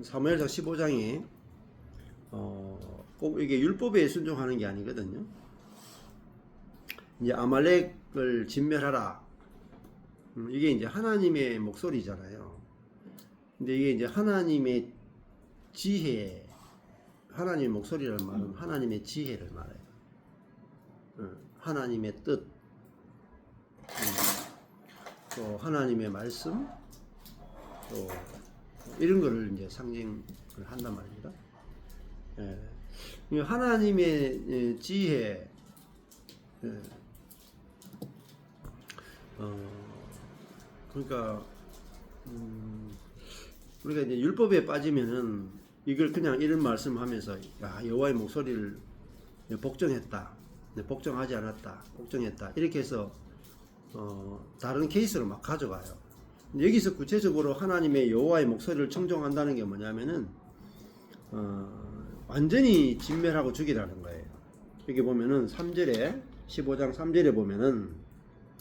사무엘상 15장이 꼭 이게 율법에 순종하는 게 아니거든요. 이제 아말렉을 진멸하라. 이게 이제 하나님의 목소리잖아요. 근데 이게 이제 하나님의 지혜, 하나님의 목소리라는 말은 하나님의 지혜를 말해요. 하나님의 뜻, 또 하나님의 말씀, 또 이런 거를 이제 상징을 한단 말입니다. 하나님의 지혜, 그러니까 우리가 이제 율법에 빠지면은 이걸 그냥 이런 말씀하면서 야, 여호와의 목소리를 복종했다, 복종하지 않았다, 복종했다 이렇게 해서 다른 케이스로 막 가져가요. 여기서 구체적으로 하나님의 여호와의 목소리를 청종한다는 게 뭐냐면은 완전히 진멸하고 죽이라는 거예요. 여기 보면은 3절에 15장 3절에 보면은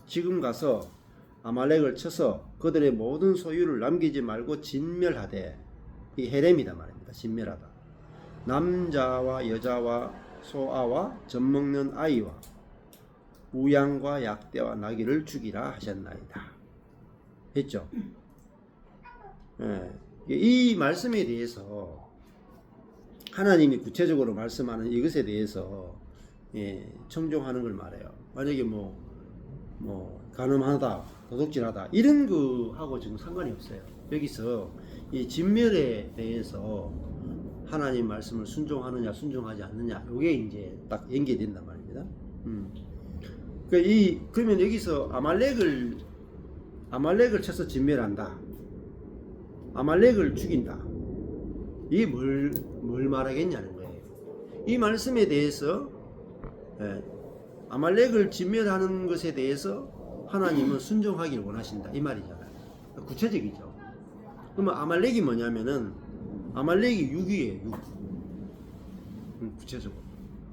지금 가서 아말렉을 쳐서 그들의 모든 소유를 남기지 말고 진멸하되, 이 헤렘이다 말입니다. 진멸하다. 남자와 여자와 소아와 젖먹는 아이와 우양과 약대와 나귀를 죽이라 하셨나이다 했죠. 이 말씀에 대해서 하나님이 구체적으로 말씀하는 이것에 대해서 청종하는 걸 말해요. 만약에 간음하다, 도둑질하다 이런 거하고 지금 상관이 없어요. 여기서 이 진멸에 대해서 하나님 말씀을 순종하느냐 순종하지 않느냐 이게 이제 딱 연계된단 말입니다. 그러면 여기서 아말렉을 쳐서 진멸한다, 아말렉을 죽인다, 이게 뭘 말하겠냐는 거예요. 이 말씀에 대해서 아말렉을 진멸하는 것에 대해서 하나님은 순종하기를 원하신다 이 말이잖아요. 구체적이죠. 그러면 아말렉이 뭐냐면은 아말렉이 육이에요. 구체적으로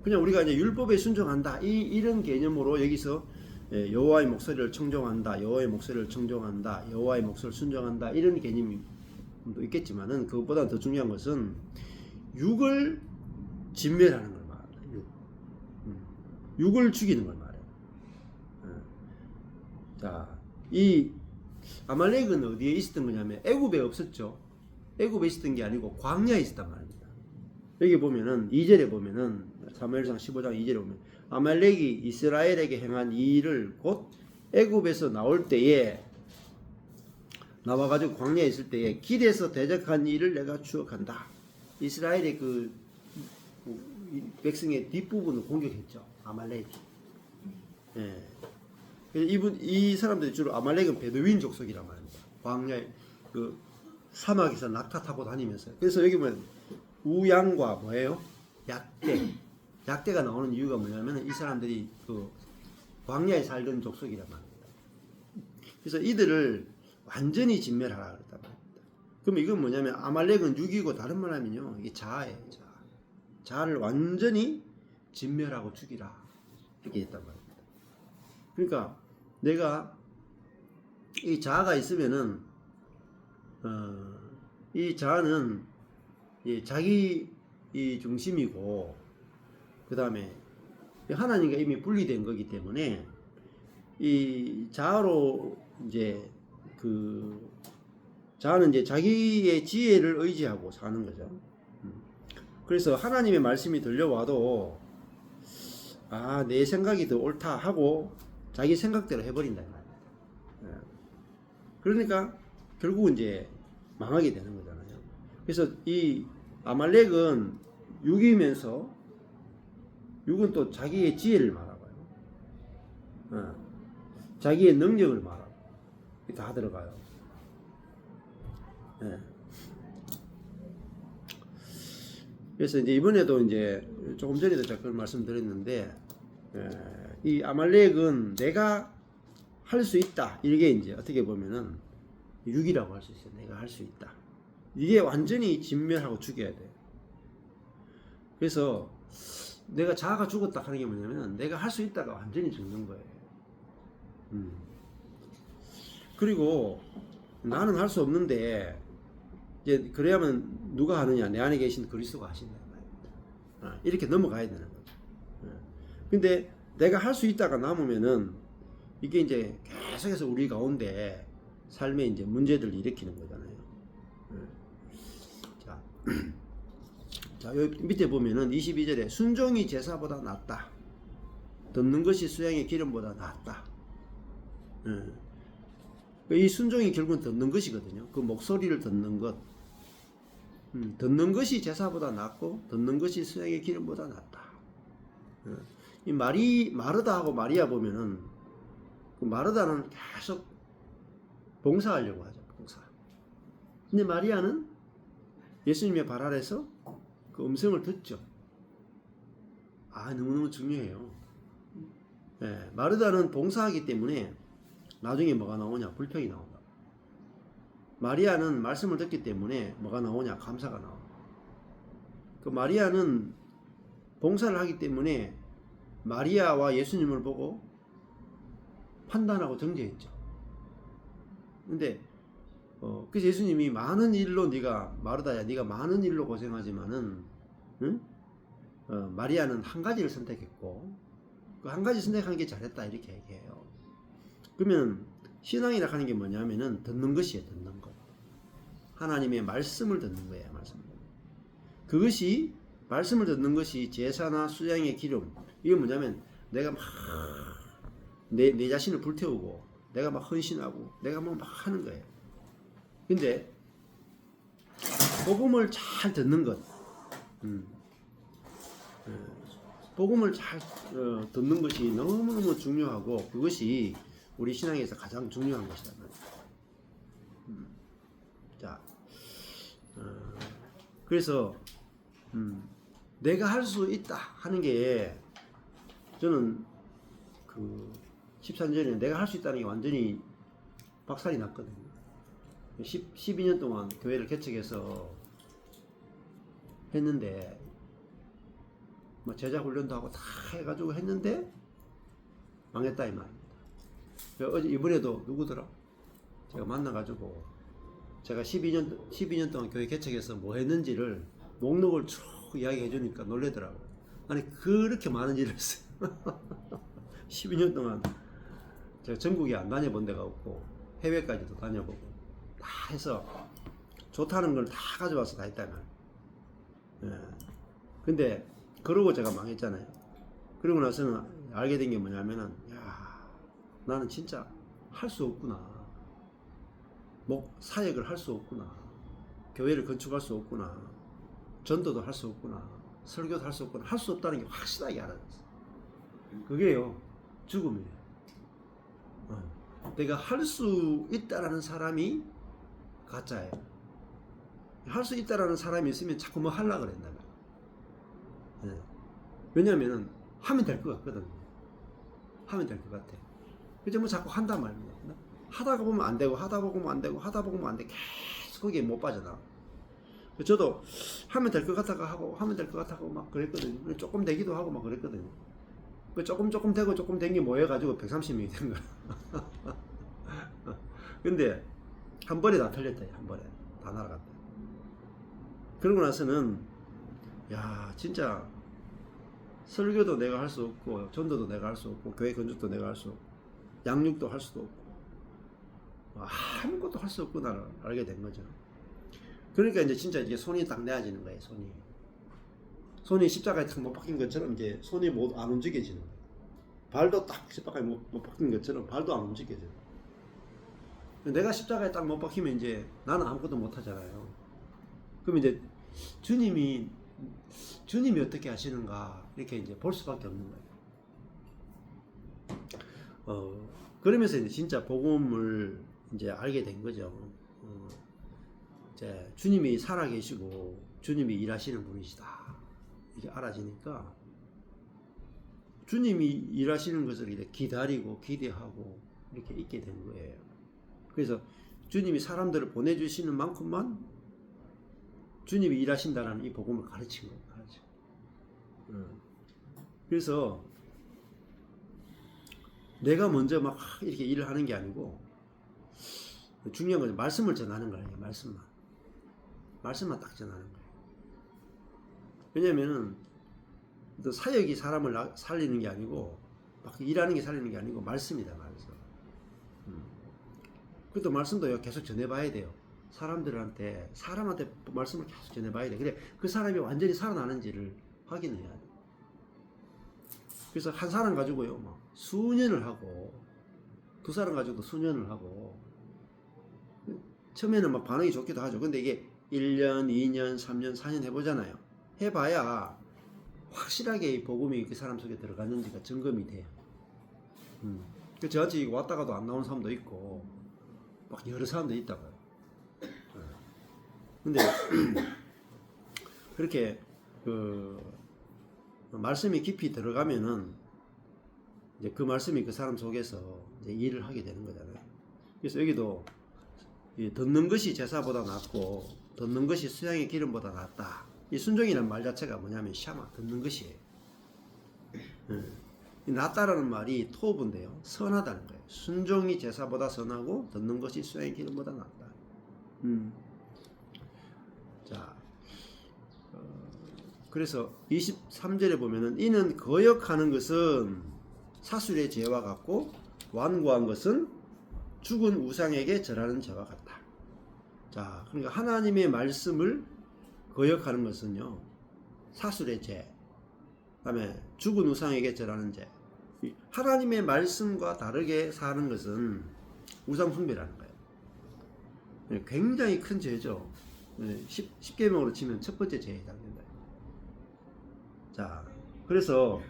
그냥 우리가 이제 율법에 순종한다 이런 개념으로 여기서 여호와의 목소리를 청종한다, 여호와의 목소리를 청종한다, 여호와의 목소리를 순종한다 이런 개념도 있겠지만은 그것보다 더 중요한 것은 육을 진멸하는 걸 말해요. 육을 죽이는 걸 말해요. 자, 이 아말렉은 어디에 있었던 거냐면 애굽에 없었죠. 애굽에 있었던 게 아니고 광야에 있었단 말입니다. 여기 보면은 2절에 보면은 사무엘상 15장 2절에 보면 아말렉이 이스라엘에게 행한 이 일을 곧 애굽에서 나올 때에 나와가지고 광야에 있을 때에 길에서 대적한 일을 내가 추억한다. 이스라엘의 그 백성의 뒷부분을 공격했죠. 아말렉이. 이 사람들이 주로 아말렉은 베두인 족속이란 말입니다. 광야에 그 사막에서 낙타 타고 다니면서. 그래서 여기 보면 우양과 뭐예요? 약대가 나오는 이유가 뭐냐면 이 사람들이 그 광야에 살던 족속이란 말입니다. 그래서 이들을 완전히 진멸하라 그랬단 말입니다. 그럼 이건 뭐냐면 아말렉은 육이고 다른 말 하면요 이게 자아예요. 자아를 완전히 진멸하고 죽이라 이렇게 했단 말입니다. 그러니까 내가 이 자아가 있으면은 이 자아는 자기 이 중심이고 그 다음에 하나님과 이미 분리된 거기 때문에 이 자아로 이제 그 자아는 이제 자기의 지혜를 의지하고 사는 거죠. 그래서 하나님의 말씀이 들려와도 내 생각이 더 옳다 하고 자기 생각대로 해버린다 이 말이에요. 그러니까 결국은 이제 망하게 되는 거잖아요. 그래서 이 아말렉은 육이면서 육은 또 자기의 지혜를 말하고요. 자기의 능력을 말하고 다 들어가요. 그래서 이제 이번에도 이제 조금 전에도 제가 그런 말씀드렸는데 이 아말렉은 내가 할 수 있다. 이게 이제 어떻게 보면은 육이라고 할 수 있어요. 내가 할 수 있다. 이게 완전히 진멸하고 죽여야 돼. 그래서 내가 자아가 죽었다 하는 게 뭐냐면 내가 할 수 있다가 완전히 죽는 거예요. 그리고 나는 할 수 없는데 이제 그래야만 누가 하느냐? 내 안에 계신 그리스도가 하신다. 이렇게 넘어가야 되는 거죠. 근데 내가 할 수 있다가 남으면은 이게 이제 계속해서 우리 가운데 삶에 이제 문제들을 일으키는 거잖아요. 자, 자, 여기 밑에 보면은 22절에 순종이 제사보다 낫다. 듣는 것이 수양의 기름보다 낫다. 이 순종이 결국은 듣는 것이거든요. 그 목소리를 듣는 것. 듣는 것이 제사보다 낫고 듣는 것이 수양의 기름보다 낫다. 이 마르다하고 마리아 보면은 그 마르다는 계속 봉사하려고 하죠. 봉사. 근데 마리아는 예수님의 발 아래서 그 음성을 듣죠. 너무너무 중요해요. 마르다는 봉사하기 때문에 나중에 뭐가 나오냐? 불평이 나온다. 마리아는 말씀을 듣기 때문에 뭐가 나오냐? 감사가 나온다. 그 마리아는 봉사를 하기 때문에 마리아와 예수님을 보고 판단하고 정죄했죠. 근데 그래서 예수님이 많은 일로 마르다야 네가 많은 일로 고생하지만은 응? 마리아는 한 가지를 선택했고 그 한 가지 선택한 게 잘했다 이렇게 얘기해요. 그러면 신앙이라 하는 게 뭐냐면은 듣는 것이에요. 듣는 것. 하나님의 말씀을 듣는 거예요. 그것이 말씀을 듣는 것이 제사나 수양의 기름. 이게 뭐냐면 내가 막 내 자신을 불태우고 내가 막 헌신하고 내가 막 하는 거예요. 근데 복음을 잘 듣는 것. 복음을 잘 듣는 것이 너무너무 중요하고 그것이 우리 신앙에서 가장 중요한 것이다. 자, 그래서 내가 할 수 있다 하는 게 저는 그 13년에 내가 할 수 있다는 게 완전히 박살이 났거든요. 12년 동안 교회를 개척해서 했는데 뭐 제자 훈련도 하고 다 해가지고 했는데 망했다 이 말입니다. 어제 이번에도 누구더라? 제가 만나가지고 제가 12년 동안 교회 개척해서 뭐 했는지를 목록을 쭉 이야기해 주니까 놀래더라고요. 아니 그렇게 많은 일을 했어요. 12년 동안 제가 전국에 안 다녀본 데가 없고 해외까지도 다녀보고 다 해서 좋다는 걸 다 가져와서 다 했다면. 근데 그러고 제가 망했잖아요. 그러고 나서는 알게 된 게 뭐냐면은 나는 진짜 할 수 없구나. 사역을 할 수 없구나. 교회를 건축할 수 없구나. 전도도 할 수 없구나. 설교도 할 수 없구나. 할 수 없다는 게 확실하게 알아졌어요. 그게요, 죽음이에요. 내가 할 수 있다라는 사람이 가짜예요. 할 수 있다라는 사람이 있으면 자꾸 뭐 하려고 그런다면. 왜냐면은 하면 될 것 같거든. 하면 될 것 같아. 그래서 뭐 자꾸 한단 말입니다. 하다가 보면 안 되고 하다 보면 안 되고 하다 보면 안 돼. 계속 거기에 못 빠져나가. 저도 하면 될 것 같다가 하고 하면 될 것 같다고 막 그랬거든요. 조금 되기도 하고 막 그랬거든요. 조금 되고 조금 된 게 모여가지고 130명이 된 거야. 근데 한 번에 다 틀렸다. 한 번에 다 날아갔다. 그러고 나서는 진짜 설교도 내가 할 수 없고 전도도 내가 할 수 없고 교회 건축도 내가 할 수 없고 양육도 할 수도 없고 아무것도 할 수 없구나를 알게 된 거죠. 그러니까 이제 진짜 이게 손이 딱 내어지는 거예요. 손이 십자가에 딱 못 박힌 것처럼 이제 손이 안 움직여지는 거예요. 발도 딱 십자가에 못 박힌 것처럼 발도 안 움직여져요. 내가 십자가에 딱 못 박히면 이제 나는 아무것도 못 하잖아요. 그럼 이제 주님이 어떻게 하시는가 이렇게 이제 볼 수밖에 없는 거예요. 그러면서 이제 진짜 복음을 이제 알게 된 거죠. 이제 주님이 살아계시고 주님이 일하시는 분이시다 이게 알아지니까 주님이 일하시는 것을 이제 기다리고 기대하고 이렇게 있게 된 거예요. 그래서 주님이 사람들을 보내주시는 만큼만 주님이 일하신다는 이 복음을 가르친 거예요. 그래서 내가 먼저 막 이렇게 일을 하는 게 아니고 중요한 건 말씀을 전하는 거예요. 말씀만. 말씀만 딱 전하는 거예요. 왜냐면은 또 사역이 사람을 살리는 게 아니고 막 일하는 게 살리는 게 아니고 말씀이다 말씀. 그것도 말씀도 계속 전해봐야 돼요. 사람한테 말씀을 계속 전해봐야 돼. 그래 그 사람이 완전히 살아나는지를 확인해야 돼. 그래서 한 사람 가지고요, 막 수년을 하고 두 사람 가지고도 수년을 하고 처음에는 막 반응이 좋기도 하죠. 근데 이게 1년, 2년, 3년, 4년 해보잖아요. 해봐야 확실하게 이 복음이 그 사람 속에 들어갔는지가 점검이 돼요. 그 저한테 왔다가도 안 나온 사람도 있고 막 여러 사람도 있다고요. 근데 그렇게 그 말씀이 깊이 들어가면은 이제 그 말씀이 그 사람 속에서 이제 일을 하게 되는 거잖아요. 그래서 여기도 듣는 것이 제사보다 낫고 듣는 것이 수양의 기름보다 낫다. 이 순종이라는 말 자체가 뭐냐면 샤마, 듣는 것이에요. 낫다라는 말이 토브인데요, 선하다는 거예요. 순종이 제사보다 선하고 듣는 것이 수양의 기름보다 낫다. 자, 그래서 23절에 보면은 이는 거역하는 것은 사술의 죄와 같고 완고한 것은 죽은 우상에게 절하는 죄와 같다. 자, 그러니까 하나님의 말씀을 거역하는 것은요, 사술의 죄, 그다음에 죽은 우상에게 절하는 죄. 하나님의 말씀과 다르게 사는 것은 우상 숭배라는 거예요. 굉장히 큰 죄죠. 10계명으로 치면 첫 번째 죄에 해당된다. 자, 그래서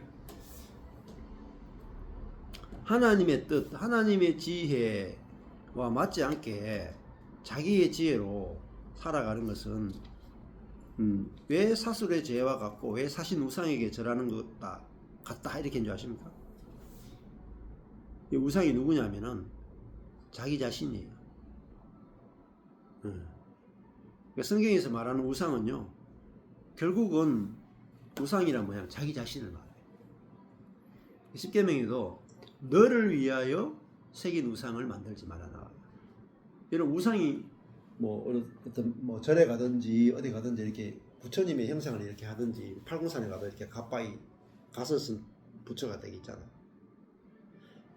하나님의 뜻, 하나님의 지혜와 맞지 않게 자기의 지혜로 살아가는 것은 왜 사술의 죄와 같고 왜 사신 우상에게 절하는 것 같다 이렇게 인 줄 아십니까? 이 우상이 누구냐면은 자기 자신이에요. 그러니까 성경에서 말하는 우상은요, 결국은 우상이란 뭐냐, 자기 자신을 말해요. 십계명에도 너를 위하여 새긴 우상을 만들지 말라 나와요. 이런 우상이 뭐 절에 가든지 어디 가든지 이렇게 부처님의 형상을 이렇게 하든지 팔공산에 가도 이렇게 가빠이 가서 부처가 되게 있잖아요.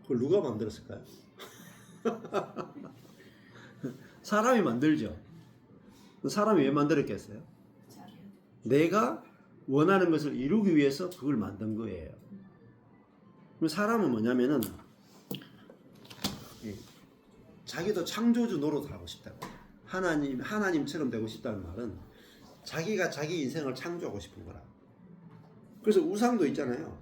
그걸 누가 만들었을까요? 사람이 만들죠. 사람이 왜 만들었겠어요? 내가 원하는 것을 이루기 위해서 그걸 만든 거예요. 사람은 뭐냐면은 자기도 창조주 노릇을 하고 싶다고. 하나님처럼 되고 싶다는 말은 자기가 자기 인생을 창조하고 싶은 거라. 그래서 우상도 있잖아요.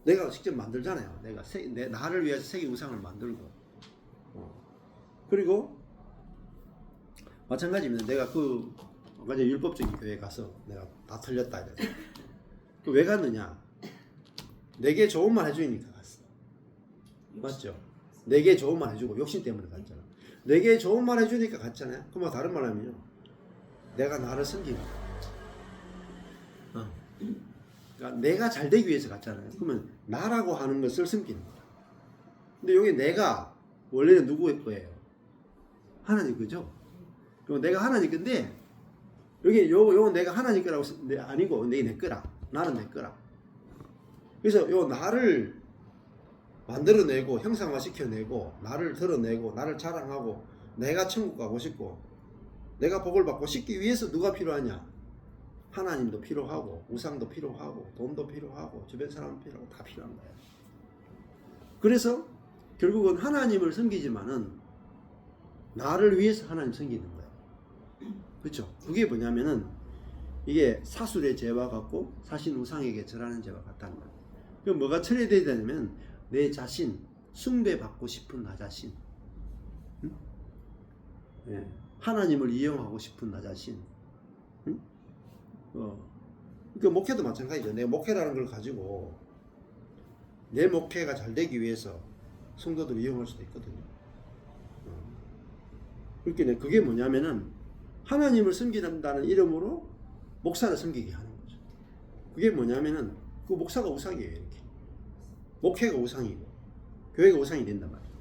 내가 직접 만들잖아요. 내가 나를 위해서 새긴 우상을 만들고. 그리고 마찬가지입니다. 내가 완전 율법적인 교회에 가서 내가 다 틀렸다 이래. 왜 갔느냐? 내게 좋은 말 해주니까 갔어. 맞죠? 내게 좋은 말 해주고 욕심 때문에 갔잖아. 내게 좋은 말 해주니까 갔잖아요. 그럼 다른 말 하면요, 내가 나를 섬기는 거야. 그러니까 내가 잘 되기 위해서 갔잖아요. 그러면 나라고 하는 것을 섬기는 거야. 근데 여기 내가 원래는 누구의 거예요? 하나님 거죠? 그럼 내가 하나님 건데 여기 요거 내가 하나님 거라고 아니고 내 거라. 나는 내 거라. 그래서 요 나를 만들어내고 형상화 시켜내고 나를 드러내고 나를 자랑하고 내가 천국 가고 싶고 내가 복을 받고 싶기 위해서 누가 필요하냐? 하나님도 필요하고 우상도 필요하고 돈도 필요하고 주변 사람도 필요하고 다 필요한 거예요. 그래서 결국은 하나님을 섬기지만은 나를 위해서 하나님 섬기는 거예요. 그렇죠? 그게 뭐냐면은 이게 사술의 죄와 같고 사신 우상에게 절하는 죄와 같다는 거예요. 그럼 뭐가 처리되어야 되냐면 내 자신, 숭배받고 싶은 나 자신, 응? 예. 하나님을 이용하고 싶은 나 자신. 응? 그러니까 목회도 마찬가지죠. 내 목회라는 걸 가지고 내 목회가 잘 되기 위해서 성도들을 이용할 수도 있거든요. 그러니까 그게 뭐냐면은 하나님을 섬긴다는 이름으로 목사를 섬기게 하는 거죠. 그게 뭐냐면은 그 목사가 우상이에요. 이렇게 목회가 우상이고 교회가 우상이 된단 말이에요.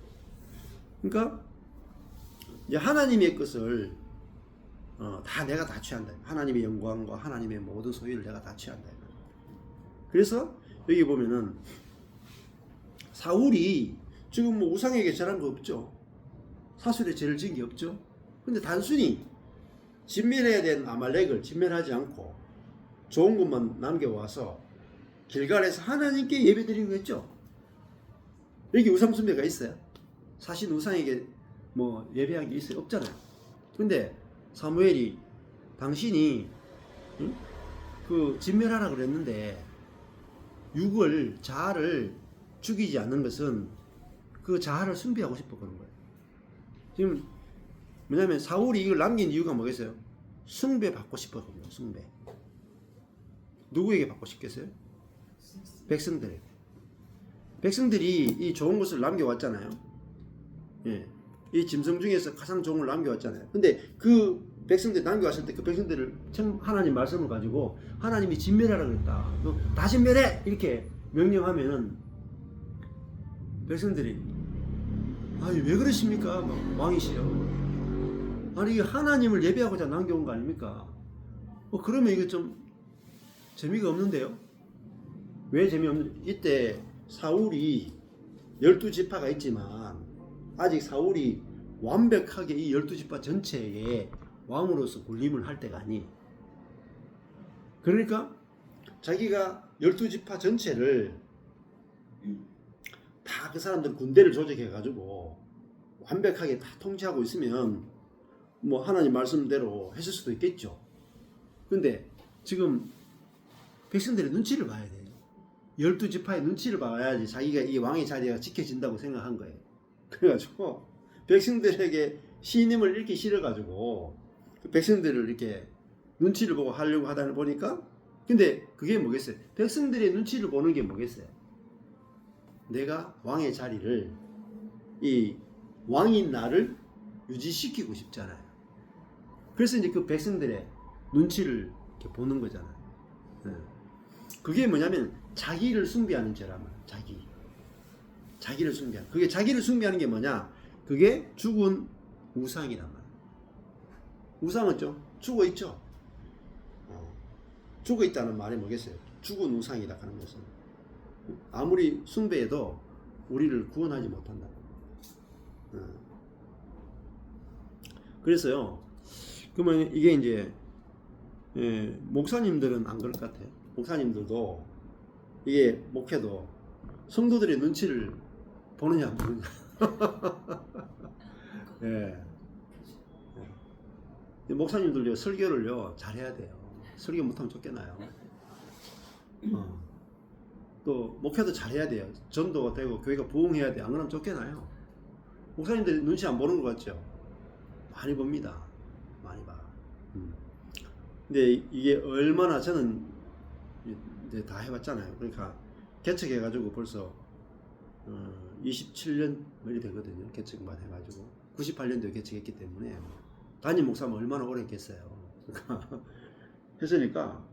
그러니까 이제 하나님의 것을 다 내가 다 취한다. 하나님의 영광과 하나님의 모든 소유를 내가 다 취한다. 그래서 여기 보면은 사울이 지금 뭐 우상에게 절한 거 없죠. 사술에 죄를 지은 게 없죠. 근데 단순히 진멸해야 되는 아말렉을 진멸하지 않고 좋은 것만 남겨와서 길갈에서 하나님께 예배드리고 했죠. 여기 우상숭배가 있어요? 사실 우상에게 뭐 예배한 게 있어요? 없잖아요. 근데 사무엘이 당신이 그 진멸하라 그랬는데 육을 자아를 죽이지 않는 것은 그 자아를 숭배하고 싶어 그런 거예요. 지금 왜냐하면 사울이 이걸 남긴 이유가 뭐겠어요? 숭배 받고 싶었거든요. 숭배. 누구에게 받고 싶겠어요? 백성들에게. 백성들이 이 좋은 것을 남겨왔잖아요. 예. 이 짐승 중에서 가장 좋은 걸 남겨왔잖아요. 근데 그 백성들이 남겨왔을 때 그 백성들을 하나님 말씀을 가지고 하나님이 진멸하라 그랬다. 너 다 진멸해! 이렇게 명령하면은 백성들이 아니 왜 그러십니까? 막 왕이시여. 아니 이게 하나님을 예배하고자 남겨온 거 아닙니까? 그러면 이거 좀 재미가 없는데요? 왜 재미없는? 이때 사울이 12지파가 있지만 아직 사울이 완벽하게 이 12지파 전체에 왕으로서 군림을 할 때가 아니에요. 그러니까 자기가 12지파 전체를 다 그 사람들 군대를 조직해 가지고 완벽하게 다 통치하고 있으면 뭐 하나님 말씀대로 했을 수도 있겠죠. 근데 지금 백성들의 눈치를 봐야 돼요. 12지파의 눈치를 봐야지 자기가 이 왕의 자리가 지켜진다고 생각한 거예요. 그래가지고 백성들에게 신임을 잃기 싫어가지고 그 백성들을 이렇게 눈치를 보고 하려고 하다 보니까 근데 그게 뭐겠어요? 백성들의 눈치를 보는 게 뭐겠어요? 내가 왕의 자리를 이 왕인 나를 유지시키고 싶잖아요. 그래서 이제 그 백성들의 눈치를 이렇게 보는 거잖아요. 그게 뭐냐면 자기를 숭배하는 죄란 말이에요. 자기를 숭배하는. 그게 자기를 숭배하는 게 뭐냐? 그게 죽은 우상이란 말이에요. 우상은 좀 죽어 있죠. 죽어 있다는 말이 뭐겠어요? 죽은 우상이다 하는 것은 아무리 숭배해도 우리를 구원하지 못한다. 그래서요. 그러면 이게 이제 목사님들은 안 그럴 것 같아요. 목사님들도 이게 목회도 성도들의 눈치를 보느냐 안 보느냐. 예. 목사님들요 설교를요 잘해야 돼요. 설교 못하면 쫓겨나요. 또 목회도 잘해야 돼요. 전도가 되고 교회가 부흥해야 돼. 안 그러면 쫓겨나요. 목사님들 눈치 안 보는 것 같죠? 많이 봅니다. 많이 봐. 근데 이게 얼마나 저는 이제 다 해봤잖아요. 그러니까 개척해가지고 벌써 27년 멀리 되거든요. 개척만 해가지고 98년도에 개척했기 때문에 담임 목사면 얼마나 오래 했겠어요. 그러니까 했으니까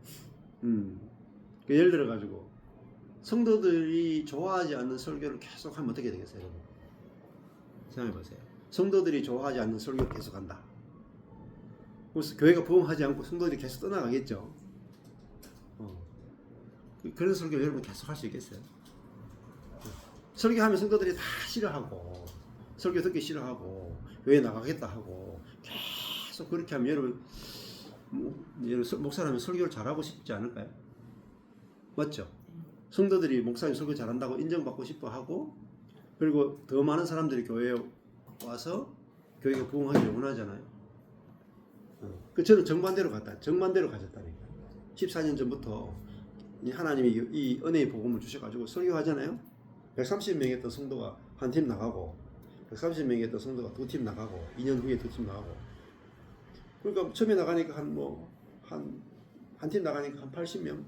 예를 들어가지고 성도들이 좋아하지 않는 설교를 계속 하면 어떻게 되겠어요, 여러분? 생각해보세요. 성도들이 좋아하지 않는 설교를 계속 한다. 그래서 교회가 부흥하지 않고 성도들이 계속 떠나가겠죠. 그런 설교 여러분 계속 할 수 있겠어요? 설교하면 성도들이 다 싫어하고 설교 듣기 싫어하고 교회 나가겠다 하고 계속 그렇게 하면 여러분 목사라면 설교를 잘하고 싶지 않을까요? 맞죠? 성도들이 목사님 설교 잘한다고 인정받고 싶어 하고 그리고 더 많은 사람들이 교회에 와서 교회가 부흥하기를 원하잖아요. 저는 정반대로 가졌다니까. 14년 전부터 하나님이 이 은혜의 복음을 주셔가지고 설교하잖아요. 130명이 했던 성도가 한 팀 나가고 130명이 했던 성도가 두 팀 나가고 2년 후에 두 팀 나가고 그러니까 처음에 나가니까 한 팀 나가니까 한 80명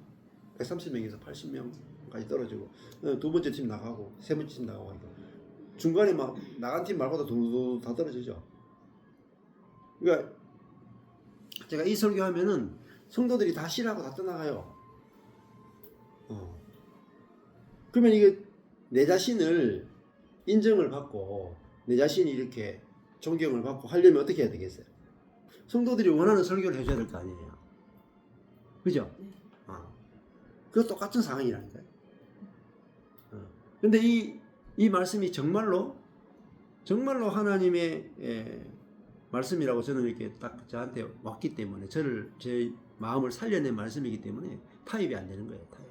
130명에서 80명까지 떨어지고 두 번째 팀 나가고 세 번째 팀 나가고 하니까 중간에 막 나간 팀 말고도 다 떨어지죠. 그러니까 제가 이 설교하면은 성도들이 다 싫어하고 다 떠나가요. 그러면 이게 내 자신을 인정을 받고 내 자신이 이렇게 존경을 받고 하려면 어떻게 해야 되겠어요? 성도들이 원하는 설교를 해줘야 될 거 아니에요. 그죠? 그거 똑같은 상황이라니까요. 근데 이 말씀이 정말로 하나님의 말씀이라고 저는 이렇게 딱 저한테 왔기 때문에 제 마음을 살려낸 말씀이기 때문에 타협이 안 되는 거예요. 타협.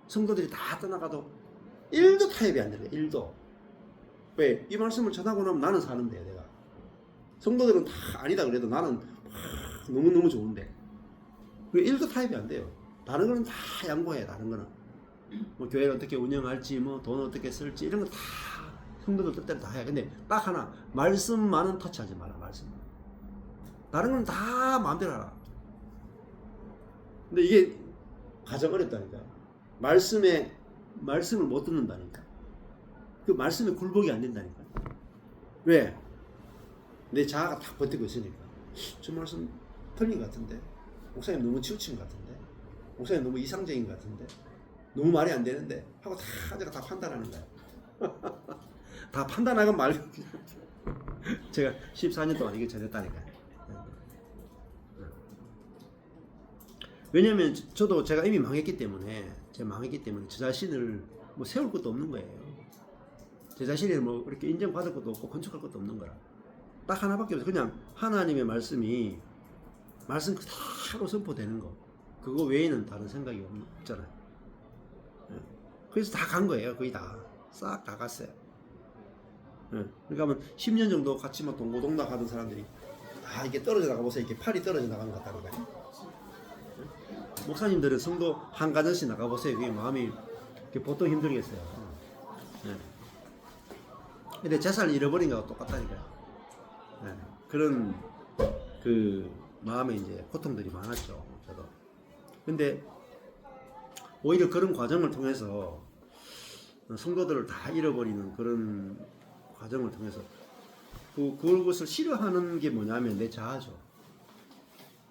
성도들이 다 떠나가도 1도 타협이 안 되는 거예요. 1도. 왜? 이 말씀을 전하고 나면 나는 사는데요, 내가. 성도들은 다 아니다 그래도 나는 너무너무 좋은데. 1도 타협이 안 돼요. 다른 거는 다 양보해, 다른 거는. 뭐 교회를 어떻게 운영할지, 뭐 돈 어떻게 쓸지, 이런 거 다 성도들 뜻대로 다 해. 근데 딱 하나, 말씀만은 터치하지 마라, 말씀. 다른 건 다 마음대로 하라. 근데 이게 가장 어렵다니까. 말씀을 못 듣는다니까. 그 말씀에 굴복이 안 된다니까. 왜? 내 자아가 딱 버티고 있으니까. 저 말씀 틀린 것 같은데. 목사님 너무 치우친 것 같은데. 목사님 너무 이상적인 것 같은데. 너무 말이 안 되는데. 하고 내가 다 판단하는 거야. 다 판단하고 말고. 제가 14년 동안 이게 전했다니까요. 왜냐면 저도 제가 이미 망했기 때문에 저 자신을 뭐 세울 것도 없는 거예요. 제 자신을 뭐 이렇게 인정받을 것도 없고 건축할 것도 없는 거라. 딱 하나밖에 없어요. 그냥 하나님의 말씀 그대로 선포되는 거. 그거 외에는 다른 생각이 없잖아요. 그래서 다 간 거예요. 거의 다. 싹 다 갔어요. 그러니까 10년 정도 같이 막 동고동락 하던 사람들이 다 이렇게 떨어져 나가보세요. 이렇게 팔이 떨어져 나가는 것 같다는 거예요. 목사님들은 성도 한 가정씩 나가보세요. 그게 마음이 보통 힘들겠어요. 근데 재산을 잃어버린 거하고 똑같다니까요. 그런 그 마음에 이제 고통들이 많았죠. 저도. 근데 오히려 그런 과정을 통해서 성도들을 다 잃어버리는 그런 과정을 통해서 그것을 싫어하는 게 뭐냐면 내 자아죠.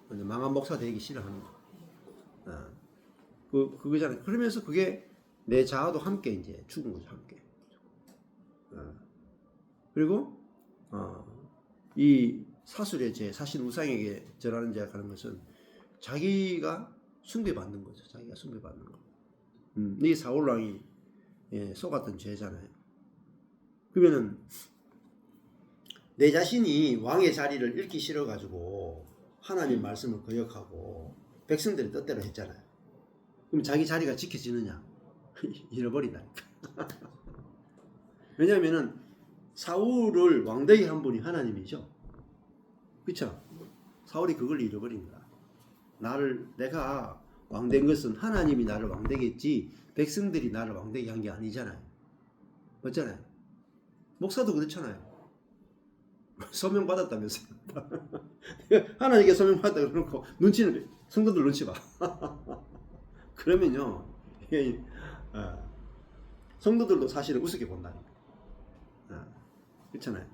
망한 목사 되기 싫어하는 거. 그거잖아요. 그러면서 그게 내 자아도 함께 이제 죽은 거죠, 함께. 그리고 이 사술의 죄, 사실 우상에게 절하는 죄가 하는 것은 자기가 숭배받는 거죠. 자기가 숭배받는 거. 이게 사울 왕이 속았던 죄잖아요. 그러면은 내 자신이 왕의 자리를 잃기 싫어가지고 하나님 말씀을 거역하고 백성들의 뜻대로 했잖아요. 그럼 자기 자리가 지켜지느냐? 잃어버린다니까. 왜냐하면은 사울을 왕되게 한 분이 하나님이죠. 그렇죠? 사울이 그걸 잃어버린 거야. 내가 왕된 것은 하나님이 나를 왕되게 했지 백성들이 나를 왕되게 한 게 아니잖아요. 맞잖아요. 목사도 그렇잖아요. 서명 받았다면서요. 하나님께 서명 받았다 그러고 눈치는 성도들 눈치 봐. 그러면요 성도들도 사실은 우습게 본다니까. 그렇잖아요.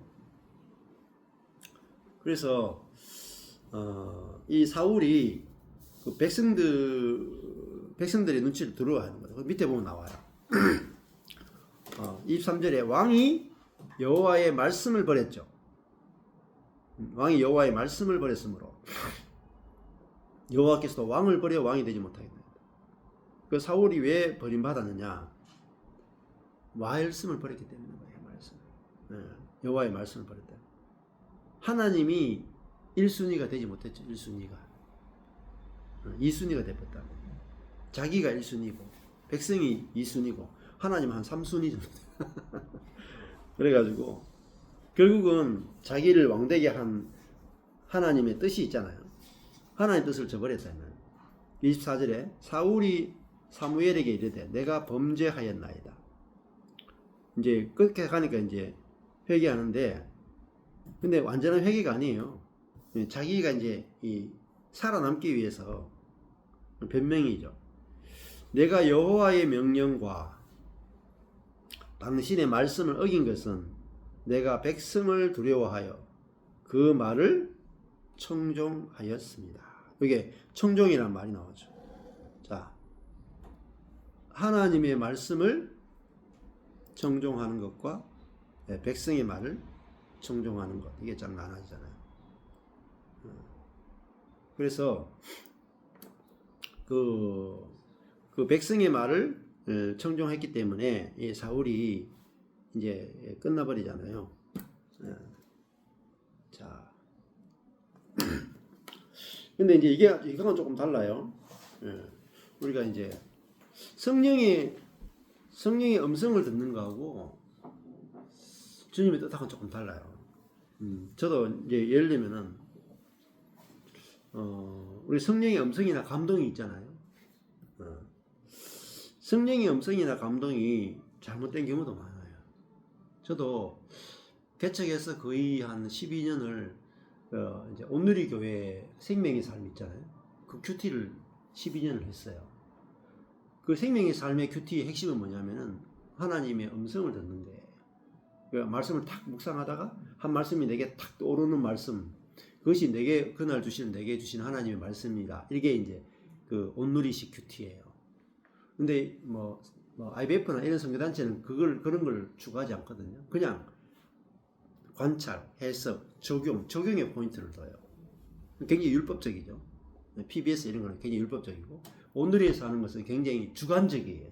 그래서 이 사울이 그 백성들의 눈치를 들어하는 거예요. 밑에 보면 나와요. 23절에 왕이 여호와의 말씀을 버렸죠. 왕이 여호와의 말씀을 버렸으므로 여호와께서도 왕을 버려 왕이 되지 못하게 됩니다. 그 사울이 왜 버림받았느냐? 말씀을 버렸기 때문에 말씀. 여호와의 말씀을 버렸다. 하나님이 1순위가 되지 못했죠. 1순위가 2순위가 되었다. 자기가 1순위고 백성이 2순위고 하나님 한 3순위 정도. 그래가지고 결국은 자기를 왕되게 한 하나님의 뜻이 있잖아요. 하나님의 뜻을 저버렸다면 24절에 사울이 사무엘에게 이르되 내가 범죄하였나이다. 이제 그렇게 가니까 이제 회개하는데 근데 완전한 회개가 아니에요. 자기가 이제 이 살아남기 위해서 변명이죠. 내가 여호와의 명령과 당신의 말씀을 어긴 것은 내가 백성을 두려워하여 그 말을 청종하였습니다. 이게 청종이라는 말이 나오죠. 자, 하나님의 말씀을 청종하는 것과 백성의 말을 청종하는 것, 이게 참 나눠지잖아요. 그래서 그 백성의 말을 청종했기 때문에 이 사울이 이제 끝나버리잖아요. 자, 근데 이제 이거는 조금 달라요. 우리가 이제 성령의 음성을 듣는 거하고 주님의 뜻하고는 조금 달라요. 저도 이제 예를 들면은 우리 성령의 음성이나 감동이 있잖아요. 성령의 음성이나 감동이 잘못된 경우도 많아요. 저도 개척해서 거의 한 12년을 이제 온누리교회 생명의 삶 있잖아요. 그 큐티를 12년을 했어요. 그 생명의 삶의 큐티의 핵심은 뭐냐면은 하나님의 음성을 듣는 거예요. 그러니까 말씀을 탁 묵상하다가 한 말씀이 내게 탁 떠오르는 말씀, 그것이 내게 그날 내게 주신 하나님의 말씀이다. 이게 이제 그 온누리식 큐티예요. 근데 뭐 IBF나 이런 선교단체는 그런 걸 추구하지 않거든요. 그냥 관찰, 해석, 적용의 포인트를 둬요. 굉장히 율법적이죠. PBS 이런 거는 굉장히 율법적이고, 온누리에서 하는 것은 굉장히 주관적이에요.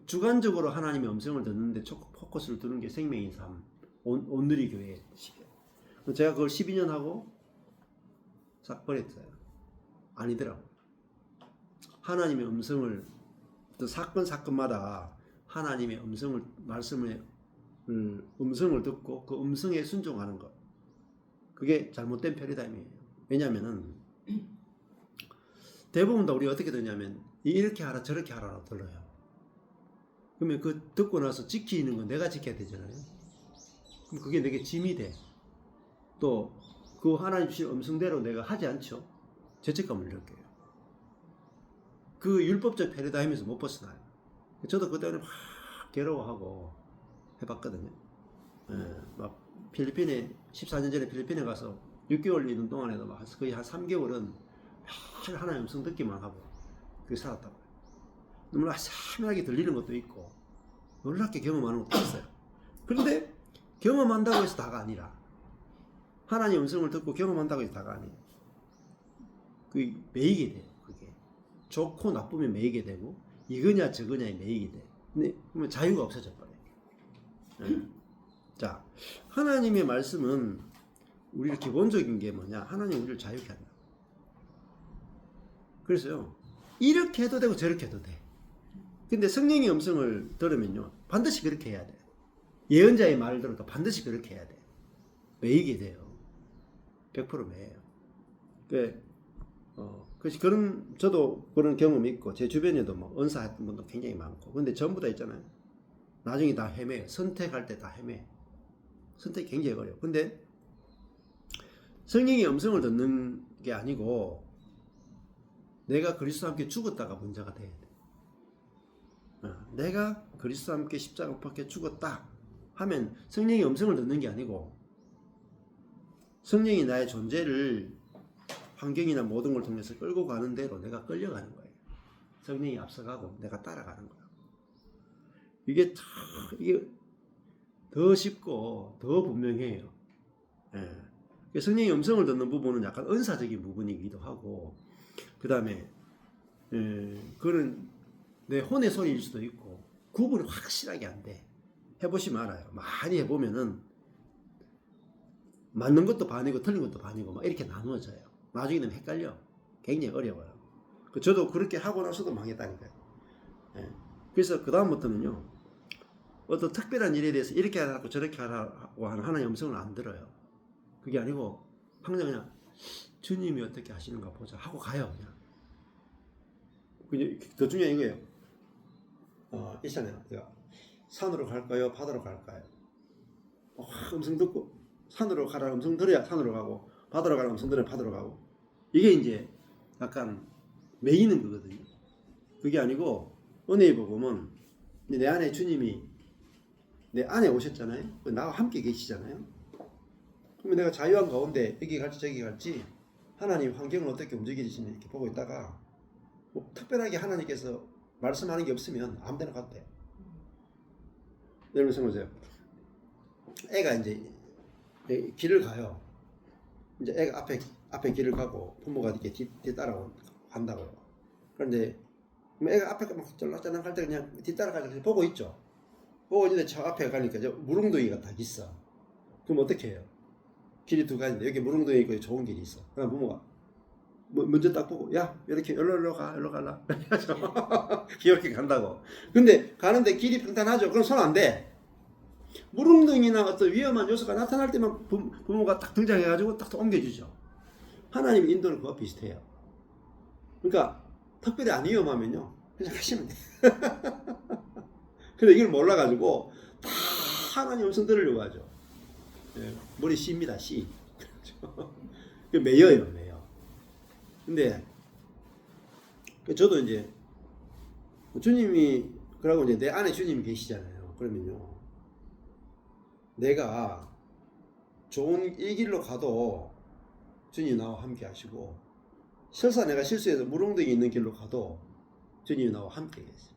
주관적으로 하나님의 음성을 듣는데 포커스를 두는 게 생명의 삶, 온누리 교회식이에요. 제가 그걸 12년 하고 싹 버렸어요. 아니더라고요. 하나님의 음성을 또 사건마다 하나님의 음성을 듣고 그 음성에 순종하는 것, 그게 잘못된 패러다임이에요. 왜냐하면은 대부분 다 우리 어떻게 되냐면 이렇게 하라 저렇게 하라라고 들어요. 그러면 그 듣고 나서 지키는 건 내가 지켜야 되잖아요. 그럼 그게 내게 짐이 돼. 또 그 하나님 주신 음성대로 내가 하지 않죠. 죄책감을 느껴요. 그 율법적 패러다임에서 못 벗어나요. 저도 그때는 막 괴로워하고 해봤거든요. 막 필리핀에 14년 전에 필리핀에 가서 6개월 있는 동안에도 막 거의 한 3개월은 매일 하나님 음성 듣기만 하고 그렇게 살았다고요. 너무나 세밀하게 들리는 것도 있고 놀랍게 경험하는 것도 있어요. 그런데 경험한다고 해서 다가 아니라, 하나님 음성을 듣고 경험한다고 해서 다가 아니에요. 그 매이게 돼요. 그게 좋고 나쁘면 매이게 되고 이거냐 저거냐에 매이게 돼. 근데 그러면 자유가 없어져 버려요. 자, 하나님의 말씀은 우리 기본적인 게 뭐냐? 하나님 우리를 자유케 한다. 그래서요, 이렇게 해도 되고 저렇게 해도 돼. 근데 성령의 음성을 들으면요, 반드시 그렇게 해야 돼. 예언자의 말을 들어도 반드시 그렇게 해야 돼. 매이게 돼요. 100% 매예요. 그래서 저도 그런 경험이 있고, 제 주변에도 뭐 은사했던 분도 굉장히 많고, 근데 전부 다 있잖아요. 나중에 다 헤매요. 선택할 때 다 헤매. 선택이 굉장히 어려워. 근데 성령의 음성을 듣는 게 아니고, 내가 그리스도와 함께 죽었다가 문제가 돼야 돼. 내가 그리스도와 함께 십자가 못 박혀 죽었다 하면 성령의 음성을 듣는 게 아니고, 성령이 나의 존재를 환경이나 모든 걸 통해서 끌고 가는 대로 내가 끌려가는 거예요. 성령이 앞서가고 내가 따라가는 거예요. 이게 더 쉽고 더 분명해요. 성령의 음성을 듣는 부분은 약간 은사적인 부분이기도 하고, 그 다음에 그거는 내 혼의 소리일 수도 있고 구분이 확실하게 안 돼. 해보시면 알아요. 많이 해보면은 맞는 것도 반이고 틀린 것도 반이고 막 이렇게 나누어져요. 나중에는 헷갈려. 굉장히 어려워요. 저도 그렇게 하고 나서도 망했다니까요. 그래서 그 다음부터는요, 어떤 특별한 일에 대해서 이렇게 하라고 저렇게 하라고 하는 하나님의 음성을 안 들어요. 그게 아니고 항상 그냥 주님이 어떻게 하시는가 보자 하고 가요. 그냥 더 중요한 이거예요. 있잖아요. 산으로 갈까요? 바다로 갈까요? 음성 듣고 산으로 가라 음성 들어야 산으로 가고, 바다로 가라 음성 들어야 바다로 가고. 이게 이제 약간 매이는 거거든요. 그게 아니고 은혜의 복음은 내 안에 주님이 내 안에 오셨잖아요. 나와 함께 계시잖아요. 그러면 내가 자유한 가운데 여기 갈지 저기 갈지 하나님 환경을 어떻게 움직이시는지 이렇게 보고 있다가 뭐 특별하게 하나님께서 말씀하는 게 없으면 아무 데나 가도 돼요. 여러분 생각하세요. 애가 이제 길을 가요. 이제 애가 앞에 앞에 길을 가고 부모가 이렇게 뒤따라 간다고요. 그런데 애가 앞에 막 쫄락쫄락 갈 때 그냥 뒤따라가서 보고 있죠. 보고 있는데 저 앞에 가니까 저 무릉도기가 딱 있어. 그럼 어떻게 해요? 길이 두 가지인데 여기 무릉도기 있고 좋은 길이 있어. 그럼 부모가 먼저 딱 보고 야 이렇게 일로 가라 이렇게 간다고. 근데 가는데 길이 평탄하죠. 그럼 손 안 대. 무릉등이나 어떤 위험한 요소가 나타날 때만 부모가 딱 등장해가지고 딱 옮겨주죠. 하나님 인도는 그와 비슷해요. 그러니까 특별히 안 위험하면요 그냥 가시면 돼. 근데 이걸 몰라가지고 다 하나님 음성 들으려고 하죠. 예, 머리 C입니다. C. 그 매여요, 매여. 근데 저도 이제 주님이 그러고 이제 내 안에 주님이 계시잖아요. 그러면요 내가 좋은 이 길로 가도 주님이 나와 함께 하시고 설사 내가 실수해서 무릉등이 있는 길로 가도 주님이 나와 함께 계세요.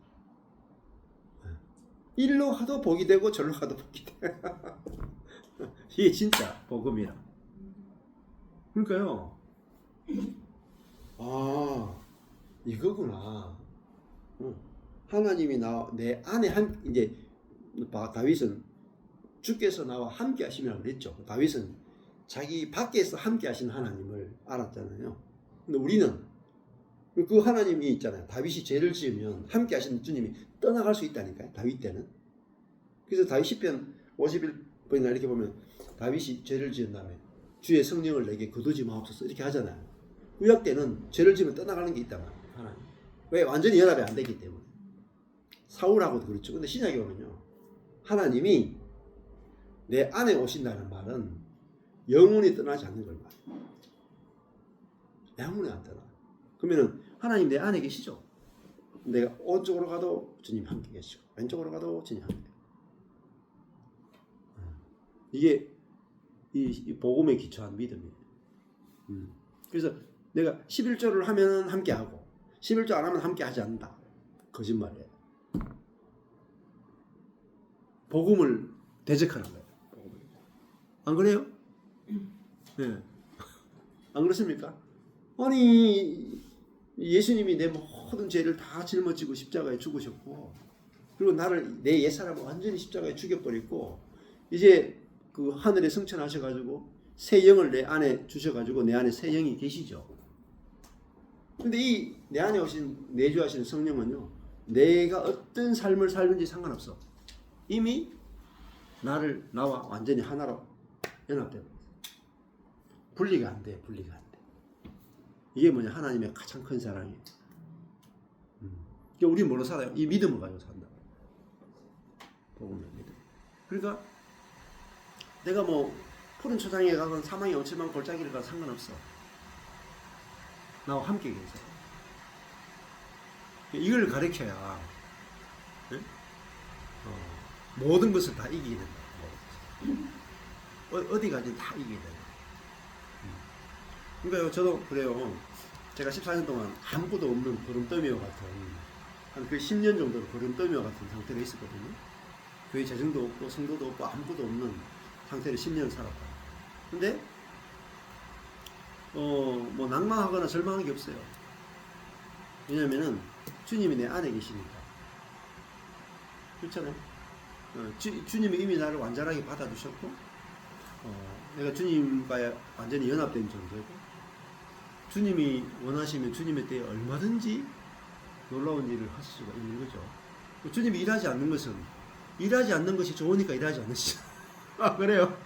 일로 가도 복이 되고 절로 가도 복이 돼. 이게 진짜 복음이라. 그러니까요. 아 이거구나. 하나님이 내 안에 이제 다윗은 주께서 나와 함께 하시면 그랬죠. 다윗은 자기 밖에서 함께 하시는 하나님을 알았잖아요. 근데 우리는 그 하나님이 있잖아요. 다윗이 죄를 지으면 함께 하시는 주님이 떠나갈 수 있다니까요. 다윗 때는. 그래서 다윗 시편 51번이나 이렇게 보면 다윗이 죄를 지은 다음에 주의 성령을 내게 거두지 마옵소서 이렇게 하잖아요. 구약 때는 죄를 지으면 떠나가는 게 있단 말이에요. 하나님. 왜? 완전히 연합이 안 되기 때문에. 사울하고도 그렇죠. 근데 신약에 보면요. 하나님이 내 안에 오신다는 말은 영원히 떠나지 않는 걸 말해요. 영원히 안 떠나. 그러면은 하나님 내 안에 계시죠. 내가 오른쪽으로 가도 주님 함께 계시고 왼쪽으로 가도 주님 함께 계시고. 이게 이 복음에 기초한 믿음이에요. 그래서 내가 11조를 하면 함께 하고 11조 안 하면 함께 하지 않는다. 거짓말이에요. 복음을 대적하는 거예요. 안 그래요? 네. 안 그렇습니까? 아니 예수님이 내 모든 죄를 다 짊어지고 십자가에 죽으셨고 그리고 나를 내 옛사람을 완전히 십자가에 죽여버리고 이제 그 하늘에 승천하셔가지고 새 영을 내 안에 주셔가지고 내 안에 새 영이 계시죠. 근데 이 내 안에 오신 내주하시는 성령은요 내가 어떤 삶을 살든지 상관없어. 이미 나와 완전히 하나로 연합되고 분리가 안 돼. 분리가 안 돼. 이게 뭐냐 하나님의 가장 큰 사랑이에요. 그러니까 우리 뭘로 살아요? 이 믿음을 가지고 산다. 복음의 믿음. 그러니까 내가 뭐 푸른 초장에 가건 사망의 엄청난 골짜기를 가도 상관없어. 나와 함께 계세요. 이걸 가르쳐야 네? 모든 것을 다 이기게 된다. 어디 가든 다 이기게 된다. 그러니까 저도 그래요. 제가 14년 동안 아무것도 없는 구름더미와 같은 한 그 10년 정도로 구름더미와 같은 상태로 있었거든요. 교회 재정도 없고 성도도 없고 아무것도 없는 상태로 10년을 살았다. 근데 뭐 낭만하거나 절망한 게 없어요. 왜냐면은 주님이 내 안에 계시니까. 그렇잖아요. 주님이 이미 나를 완전하게 받아주셨고 내가 주님과 완전히 연합된 존재고 주님이 원하시면 주님의 때에 얼마든지 놀라운 일을 하실 수가 있는 거죠. 주님이 일하지 않는 것이 좋으니까 일하지 않으시죠. 아 그래요?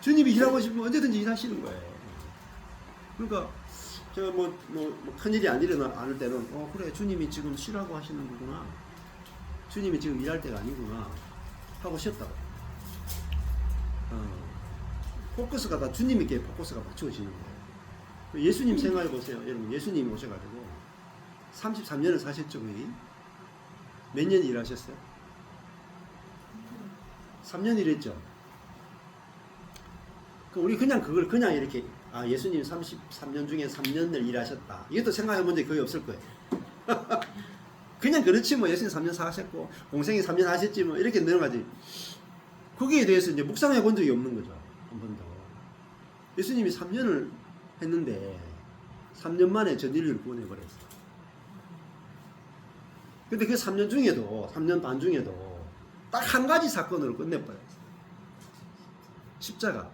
주님이 일하고 싶으면 언제든지 일하시는 거예요. 그러니까 제가 뭐 큰일이 안 일어날 때는 그래 주님이 지금 쉬라고 하시는 거구나. 주님이 지금 일할 때가 아니구나 하고 쉬었다고. 포커스가 다 주님에게 포커스가 맞춰지는 거예요. 예수님 생각해 보세요. 여러분 예수님 오셔가지고 33년을 사셨죠. 거의 몇 년 일하셨어요? 3년 일했죠. 우리 그걸 그냥 이렇게 예수님 33년 중에 3년을 일하셨다. 이것도 생각해 본 적이 거의 없을 거예요. 그냥 그렇지 뭐 예수님 3년 사셨고 공생이 3년 하셨지 뭐 이렇게 내려가지. 거기에 대해서 이제 묵상해 본 적이 없는 거죠. 한 번도. 예수님이 3년을 했는데 3년 만에 전 인류를 구원해버렸어. 근데 그 3년 중에도 3년 반 중에도 딱 한 가지 사건으로 끝내버렸어. 십자가.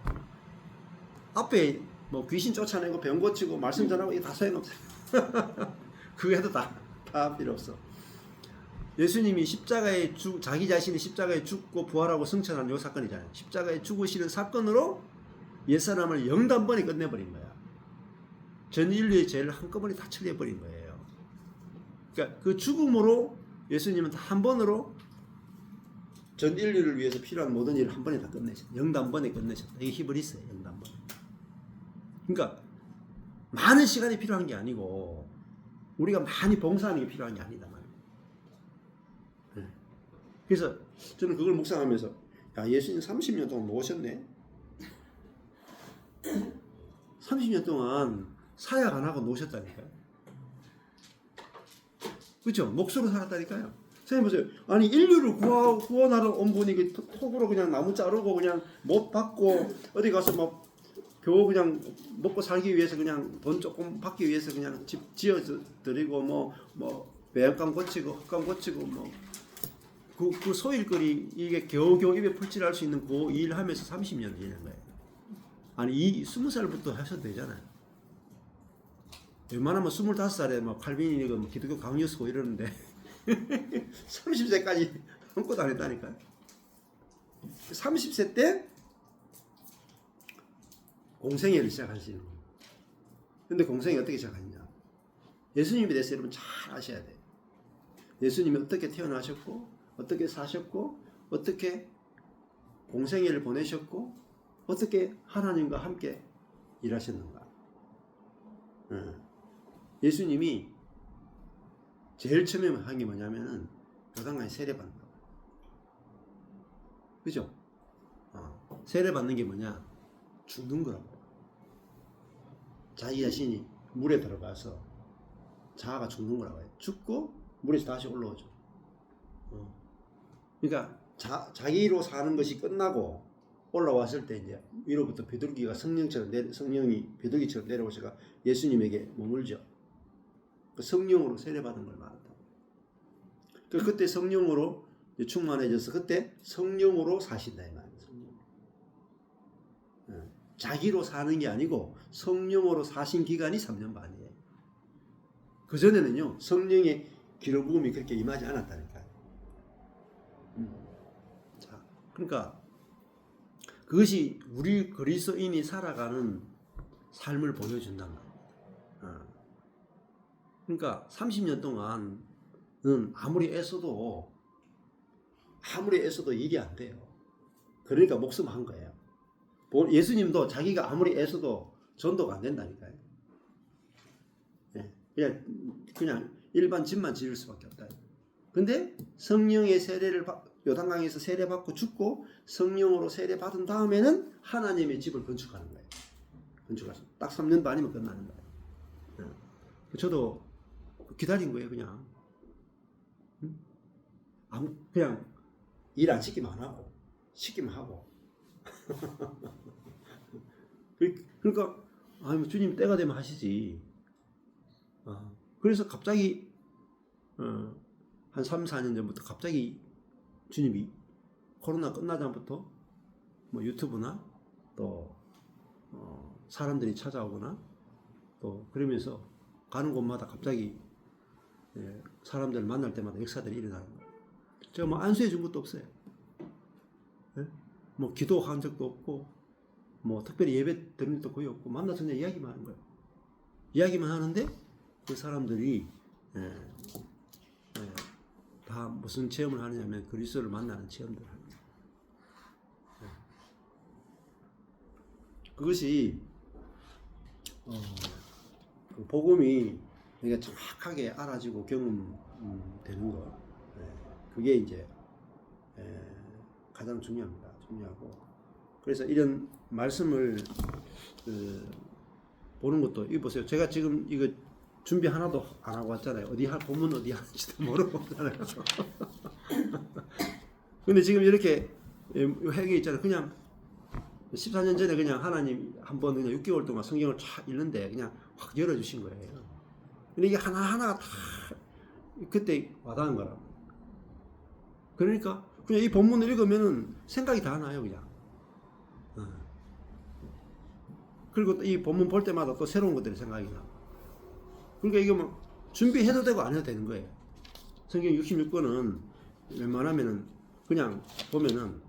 앞에 뭐 귀신 쫓아내고 병 고치고 말씀 전하고 이거 다 소용없어요. 그거 해도 다 필요 없어. 예수님이 십자가에 자기 자신이 십자가에 죽고 부활하고 승천한 요 사건이잖아요. 십자가에 죽으시는 사건으로 옛사람을 영단번에 끝내버린 거야. 전 인류의 죄를 한꺼번에 다 처리해버린 거예요. 그러니까 그 죽음으로 예수님은 한 번으로 전 인류를 위해서 필요한 모든 일을 한 번에 다 끝내셨다. 영단번에 끝내셨다. 이게 히브리스예요. 영단번. 그러니까 많은 시간이 필요한 게 아니고 우리가 많이 봉사하는 게 필요한 게 아니다 말이에요. 그래서 저는 그걸 묵상하면서 야, 예수님 30년 동안 뭐 오셨네. 30년 동안 사약 안 하고 노셨다니까요. 그렇죠? 목수로 살았다니까요. 생각해보세요. 아니 인류를 구원하러 온 분이 톡으로 그냥 나무 자르고 그냥 못 받고 어디 가서 뭐 겨우 그냥 먹고 살기 위해서 그냥 돈 조금 받기 위해서 그냥 집 지어드리고 뭐 배양감 고치고 흙감 고치고 뭐 그 소일거리 이게 겨우겨우 입에 풀칠할 수 있는 그 일 하면서 30년 지낸 거예요. 아니 20살부터 하셔도 되잖아요. 웬만하면 25살에 막 칼빈이 뭐 기독교 강요 쓰고 이러는데 30세까지 아무것도 안 했다니까요. 30세 때 공생애를 시작하시는 거예요. 근데 공생애 어떻게 시작하느냐? 예수님에 대해서 여러분 잘 아셔야 돼요. 예수님이 어떻게 태어나셨고 어떻게 사셨고 어떻게 공생애를 보내셨고 어떻게 하나님과 함께 일하셨는가. 예수님이 제일 처음에 한 게 뭐냐면은 요단강에 세례받는 거. 그죠? 세례받는 게 뭐냐? 죽는 거라고. 자기 자신이 물에 들어가서 자아가 죽는 거라고 해요. 죽고 물에서 다시 올라오죠. 그러니까 자기로 사는 것이 끝나고 올라왔을 때 이제 위로부터 비둘기가 성령이 비둘기처럼 내려오셔가 예수님에게 머물죠. 그 성령으로 세례받은 걸 말한다고. 그때 성령으로 충만해져서 그때 성령으로 사신다 이 말이에요. 자기로 사는 게 아니고 성령으로 사신 기간이 3년 반이에요. 그 전에는요 성령의 기름 부음이 그렇게 임하지 않았다니까요. 자, 그러니까 그것이 우리 그리스도인이 살아가는 삶을 보여준단 말이에요. 그러니까 30년 동안은 아무리 애써도 일이 안 돼요. 그러니까 목숨한 거예요. 예수님도 자기가 아무리 애써도 전도가 안 된다니까요. 그냥 일반 집만 지을 수밖에 없다. 근데 성령의 세례를 요단강에서 세례받고 죽고 성령으로 세례받은 다음에는 하나님의 집을 건축하는 거예요. 건축하서 딱 3년 반이면 끝나는 거예요. 저도 기다린 거예요. 그냥 그냥 일 안 시키면 안 하고 시키면 하고 그러니까 뭐 주님 때가 되면 하시지. 그래서 갑자기 한 3, 4년 전부터 갑자기 주님이 코로나 끝나자부터 뭐 유튜브나 또 사람들이 찾아오거나 또 그러면서 가는 곳마다 갑자기 사람들 만날 때마다 역사들이 일어나는 거예요. 제가 뭐 안수해 준 것도 없어요. 뭐 기도한 적도 없고 뭐 특별히 예배 드린 적도 거의 없고 만나서 그냥 이야기만 하는 거예요. 이야기만 하는데 그 사람들이 다 무슨 체험을 하느냐면 그리스도를 만나는 체험들을 하는 거예요. 그것이 그 복음이 우리가 정확하게 알아지고 경험되는 거, 그게 이제 가장 중요합니다. 중요하고 그래서 이런 말씀을 보는 것도 이거 보세요. 제가 지금 이거 준비 하나도 안 하고 왔잖아요. 본문 어디 하는지도 모르고 왔잖아요. 근데 지금 이렇게 핵이 있잖아요. 그냥 14년 전에 그냥 하나님 한번 그냥 6개월 동안 성경을 쫙 읽는데 그냥 확 열어주신 거예요. 근데 이게 하나하나가 다 그때 와닿은 거라고. 그러니까 그냥 이 본문을 읽으면은 생각이 다 나요, 그냥. 그리고 이 본문 볼 때마다 또 새로운 것들이 생각이 나고. 그러니까 이게 뭐 준비해도 되고 안 해도 되는 거예요. 성경 66권은 웬만하면은 그냥 보면은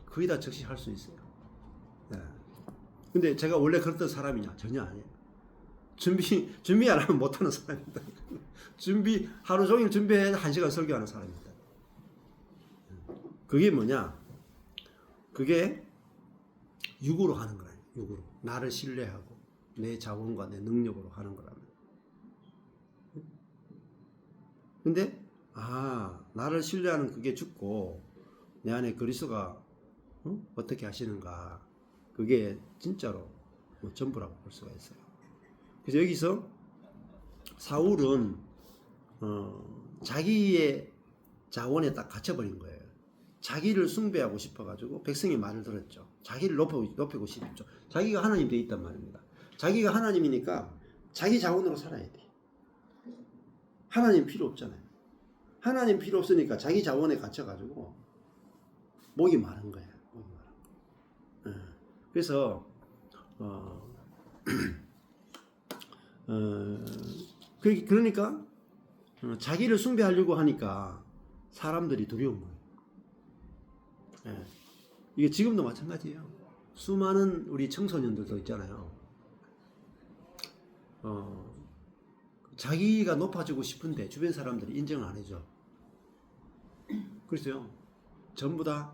거의 다 적시할 수 있어요. 네. 근데 제가 원래 그랬던 사람이냐? 전혀 아니에요. 준비 안 하면 못하는 사람입니다. 하루 종일 준비해 1시간 설교하는 사람입니다. 그게 뭐냐? 그게 육으로 하는 거예요. 육으로. 나를 신뢰하고 내 자원과 내 능력으로 하는 거라면. 근데 나를 신뢰하는 그게 죽고 내 안에 그리스도가 어떻게 하시는가, 그게 진짜로 전부라고 볼 수가 있어요. 그래서 여기서 사울은 자기의 자원에 딱 갇혀버린 거예요. 자기를 숭배하고 싶어가지고 백성의 말을 들었죠. 자기를 높이고 싶죠. 자기가 하나님 되어 있단 말입니다. 자기가 하나님이니까 자기 자원으로 살아야 돼. 하나님 필요 없잖아요. 하나님 필요 없으니까 자기 자원에 갇혀가지고 목이 마른 거예요. 목이 마른 거. 그래서 그러니까 자기를 숭배하려고 하니까 사람들이 두려운 거예요. 이게 지금도 마찬가지예요. 수많은 우리 청소년들도 있잖아요. 자기가 높아지고 싶은데 주변 사람들이 인정을 안 해줘. 그래서요, 전부 다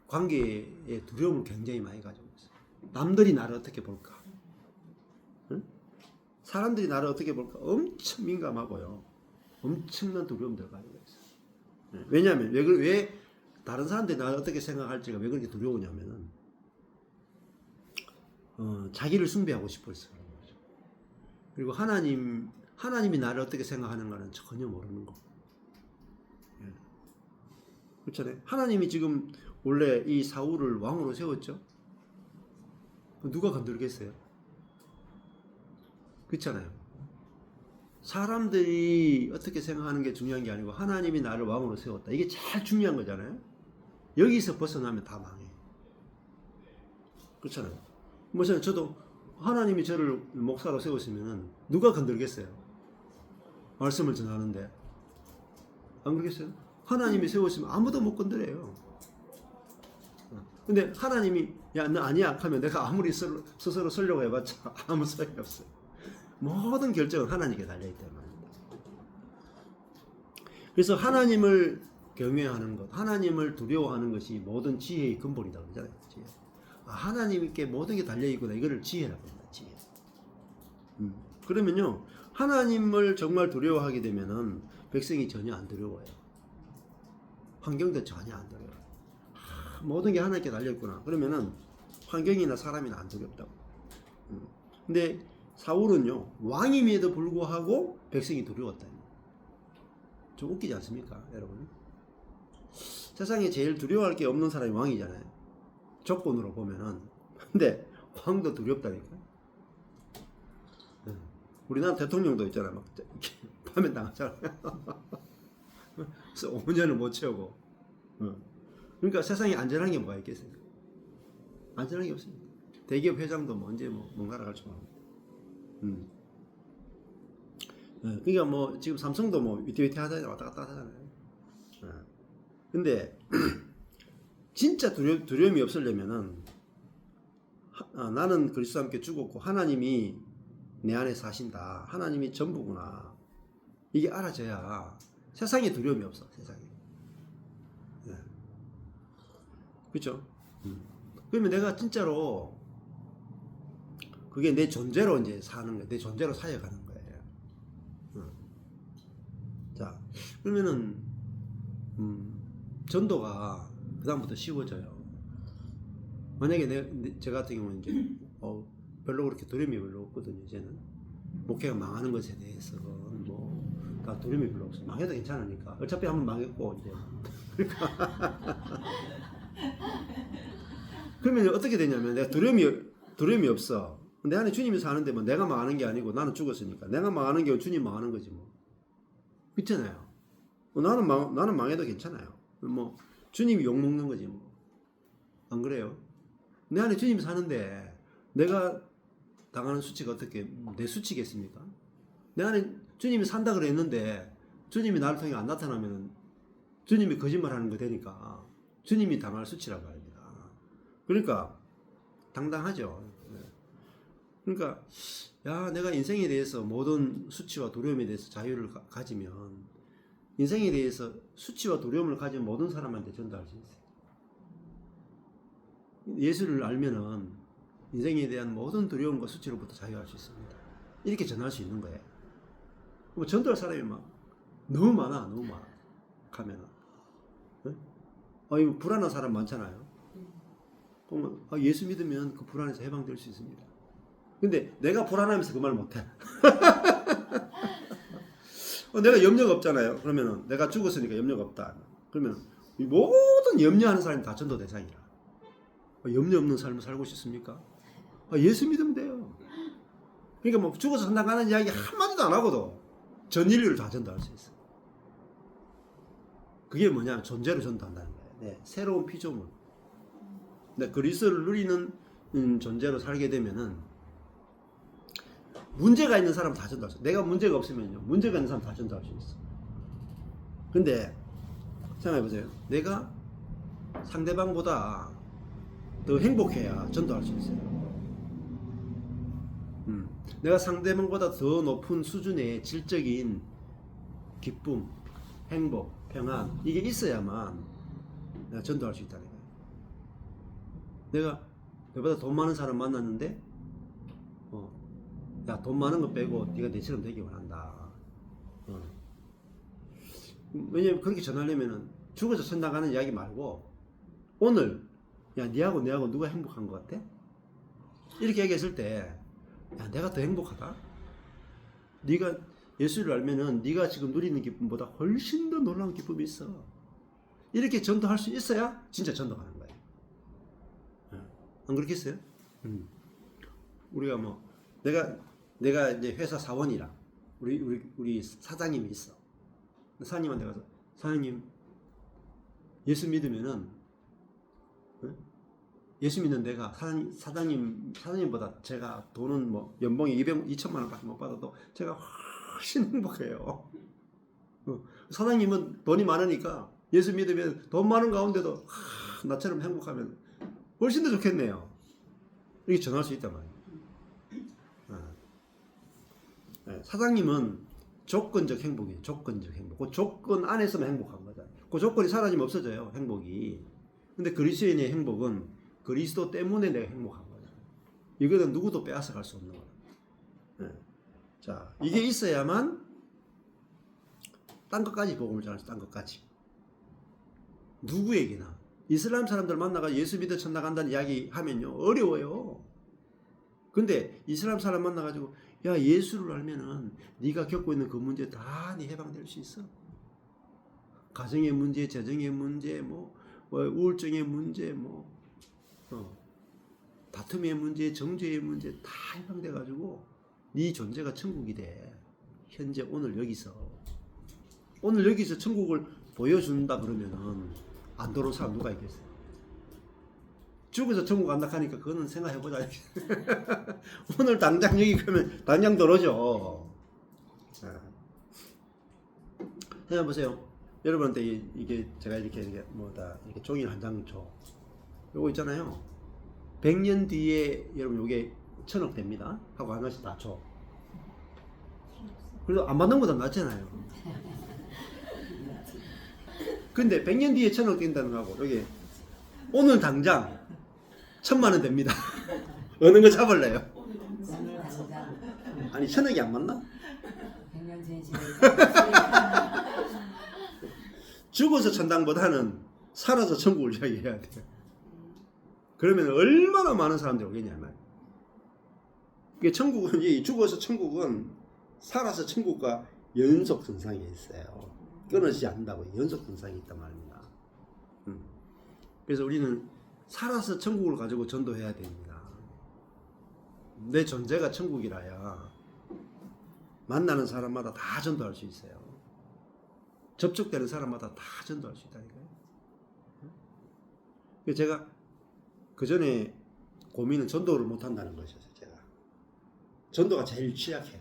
관계에 두려움을 굉장히 많이 가지고 있어요. 남들이 나를 어떻게 볼까? 사람들이 나를 어떻게 볼까? 엄청 민감하고요. 엄청난 두려움들 가지고 있어요. 왜냐하면 왜 다른 사람들이 나를 어떻게 생각할지가 왜 그렇게 두려우냐면은 자기를 숭배하고 싶어서 그런 거죠. 그리고 하나님이 나를 어떻게 생각하는가는 전혀 모르는 거. 그렇잖아요. 하나님이 지금 원래 이 사울을 왕으로 세웠죠. 누가 건들겠어요? 그렇잖아요. 사람들이 어떻게 생각하는 게 중요한 게 아니고 하나님이 나를 왕으로 세웠다. 이게 제일 중요한 거잖아요. 여기서 벗어나면 다 망해. 그렇잖아요. 뭐잖아요. 저도 하나님이 저를 목사로 세웠으면 누가 건들겠어요? 말씀을 전하는데. 안 그러겠어요? 하나님이 세웠으면 아무도 못 건드려요. 근데 하나님이 야, 너 아니야 하면 내가 아무리 스스로 설려고 해봤자 아무 소용이 없어요. 모든 결정은 하나님께 달려있단 말입니다. 그래서 하나님을 경외하는 것, 하나님을 두려워하는 것이 모든 지혜의 근본이다 그러잖아요. 지혜. 하나님께 모든 게 달려있구나. 이거를 지혜라고 합니다. 지혜. 그러면요, 하나님을 정말 두려워하게 되면은 백성이 전혀 안 두려워요. 환경도 전혀 안 두려워요. 모든 게 하나님께 달려있구나. 그러면은 환경이나 사람이나 안 두렵다고. 근데 사울은요, 왕임에도 불구하고 백성이 두려웠다. 좀 웃기지 않습니까, 여러분? 세상에 제일 두려워할 게 없는 사람이 왕이잖아요. 조건으로 보면은. 근데 왕도 두렵다니까. 우리나라 대통령도 있잖아요. 막 파면 당하잖아요. 그래서 5년을 못 채우고. 그러니까 세상에 안전한 게 뭐가 있겠어요? 안전한 게 없습니다. 대기업 회장도 뭐 언제 뭔가를 할 줄 모르고. 그러니까 뭐 지금 삼성도 뭐 위태위태 하잖아요. 왔다 갔다 하잖아요. 근데 진짜 두려움이 없으려면은 나는 그리스도와 함께 죽었고 하나님이 내 안에 사신다. 하나님이 전부구나. 이게 알아져야 세상에 두려움이 없어. 세상에. 그렇죠? 그러면 내가 진짜로 그게 내 존재로 이제 사는 거예요. 내 존재로 살아가는 거예요. 자, 그러면은 전도가 그 다음부터 쉬워져요. 만약에 제 같은 경우는 이제 별로 그렇게 두려움이 별로 없거든요. 이제는 목회가 망하는 것에 대해서 뭐 다 두려움이 별로 없어요. 망해도 괜찮으니까. 어차피 한번 망했고 이제. 그러니까 그러면 어떻게 되냐면 내가 두려움이 없어. 내 안에 주님이 사는데 뭐 내가 망하는 게 아니고 나는 죽었으니까 내가 망하는 게 주님 망하는 거지 뭐. 그렇잖아요. 나는 망해도 괜찮아요. 뭐 주님이 욕 먹는 거지 뭐. 안 그래요? 내 안에 주님이 사는데 내가 당하는 수치가 어떻게 내 수치겠습니까? 내 안에 주님이 산다 그랬는데 주님이 나를 통해 안 나타나면 주님이 거짓말하는 거 되니까 주님이 당할 수치라고 합니다. 그러니까 당당하죠. 그러니까 야 내가 인생에 대해서 모든 수치와 두려움에 대해서 자유를 가지면 인생에 대해서 수치와 두려움을 가진 모든 사람한테 전달할 수 있어요. 예수를 알면은 인생에 대한 모든 두려움과 수치로부터 자유할 수 있습니다. 이렇게 전할 수 있는 거예요. 뭐 전도할 사람이 막 너무 많아 가면은 이거 불안한 사람 많잖아요. 그러면 예수 믿으면 그 불안에서 해방될 수 있습니다. 근데 내가 불안하면서 그 말 못해. 내가 염려가 없잖아요. 그러면은 내가 죽었으니까 염려가 없다. 그러면 모든 염려하는 사람이 다 전도 대상이라. 염려 없는 삶을 살고 싶습니까? 예수 믿으면 돼요. 그러니까 뭐 죽어서 산다가는 이야기 한마디도 안 하고도 전 인류를 다 전도할 수 있어. 그게 뭐냐? 존재로 전도한다는 거예요. 네, 새로운 피조물. 네, 그리스도를 누리는 존재로 살게 되면은 문제가 있는 사람 다 전도할 수 있어. 내가 문제가 없으면요. 문제가 있는 사람 다 전도할 수 있어. 근데 생각해보세요. 내가 상대방보다 더 행복해야 전도할 수 있어요. 내가 상대방보다 더 높은 수준의 질적인 기쁨, 행복, 평안 이게 있어야만 내가 전도할 수 있다는 거예요. 내가 내보다 돈 많은 사람 만났는데 야, 돈 많은 거 빼고 네가 내처럼 되기 원한다. 왜냐면 그렇게 전하려면은 죽어서 천당가는 이야기 말고 오늘 야 니하고 내하고 누가 행복한 것 같아? 이렇게 얘기했을 때 야 내가 더 행복하다. 네가 예수를 알면은 네가 지금 누리는 기쁨보다 훨씬 더 놀라운 기쁨이 있어. 이렇게 전도할 수 있어야 진짜 전도하는 거예요. 안 그렇겠어요? 우리가 뭐 내가 이제 회사 사원이라 우리 사장님이 있어. 사장님한테 가서 사장님 예수 믿으면은 예수 믿는 내가 사장님보다 제가 돈은 뭐 연봉이 2천만 원밖에 못 받아도 제가 훨씬 행복해요. 사장님은 돈이 많으니까 예수 믿으면 돈 많은 가운데도 나처럼 행복하면 훨씬 더 좋겠네요. 이렇게 전할 수 있단 말이에요. 사장님은 조건적 행복이에요. 조건적 행복. 그 조건 안에서만 행복한 거잖아요. 그 조건이 사라지면 없어져요. 행복이. 근데 그리스도인의 행복은 그리스도 때문에 내가 행복한 거잖아요. 이거는 누구도 빼앗아 갈 수 없는 거예요. 자, 이게 있어야만 딴 것까지 복음을 전할 수, 딴 것까지. 누구에게나 이슬람 사람들 만나가 예수 믿어 천당 간다는 이야기 하면요 어려워요. 근데 이슬람 사람 만나가지고 야 예수를 알면은 네가 겪고 있는 그 문제 다 네 해방될 수 있어. 가정의 문제, 재정의 문제, 뭐 우울증의 문제, 다툼의 문제, 정죄의 문제 다 해방돼가지고 네 존재가 천국이 돼. 현재 오늘 여기서 천국을 보여준다 그러면은 안 들어올 사람 누가 있겠어요? 죽어서 천국 간다 하니까 그거는 생각해보자. 오늘 당장 여기 가면 당장 들어오죠. 생각해보세요. 여러분한테 이게 제가 이렇게 이렇게 종이 한 장 줘. 요거 있잖아요. 100년 뒤에 여러분 요게 1000억 됩니다. 하고 하나씩 다 줘. 그래도 안 받는 것보다 낫잖아요. 근데 100년 뒤에 1000억 된다는 거하고 여기 오늘 당장 1000만 원 됩니다. 어느 거 잡을래요? 오늘 당장. 아니 1000억이 안 맞나? 100년 전시를 죽어서 천당보다는 살아서 천국을 이야기해야 돼요. 그러면 얼마나 많은 사람들이 오겠냐면 이게 천국은 죽어서 천국은 살아서 천국과 연속 선상에 있어요. 끊어지지 않는다고 연속 선상에 있단 말입니다. 그래서 우리는 살아서 천국을 가지고 전도해야 됩니다. 내 존재가 천국이라야 만나는 사람마다 다 전도할 수 있어요. 접촉되는 사람마다 다 전도할 수 있다니까요. 제가 그 전에 고민은 전도를 못한다는 것이었어요. 제가 전도가 제일 취약해.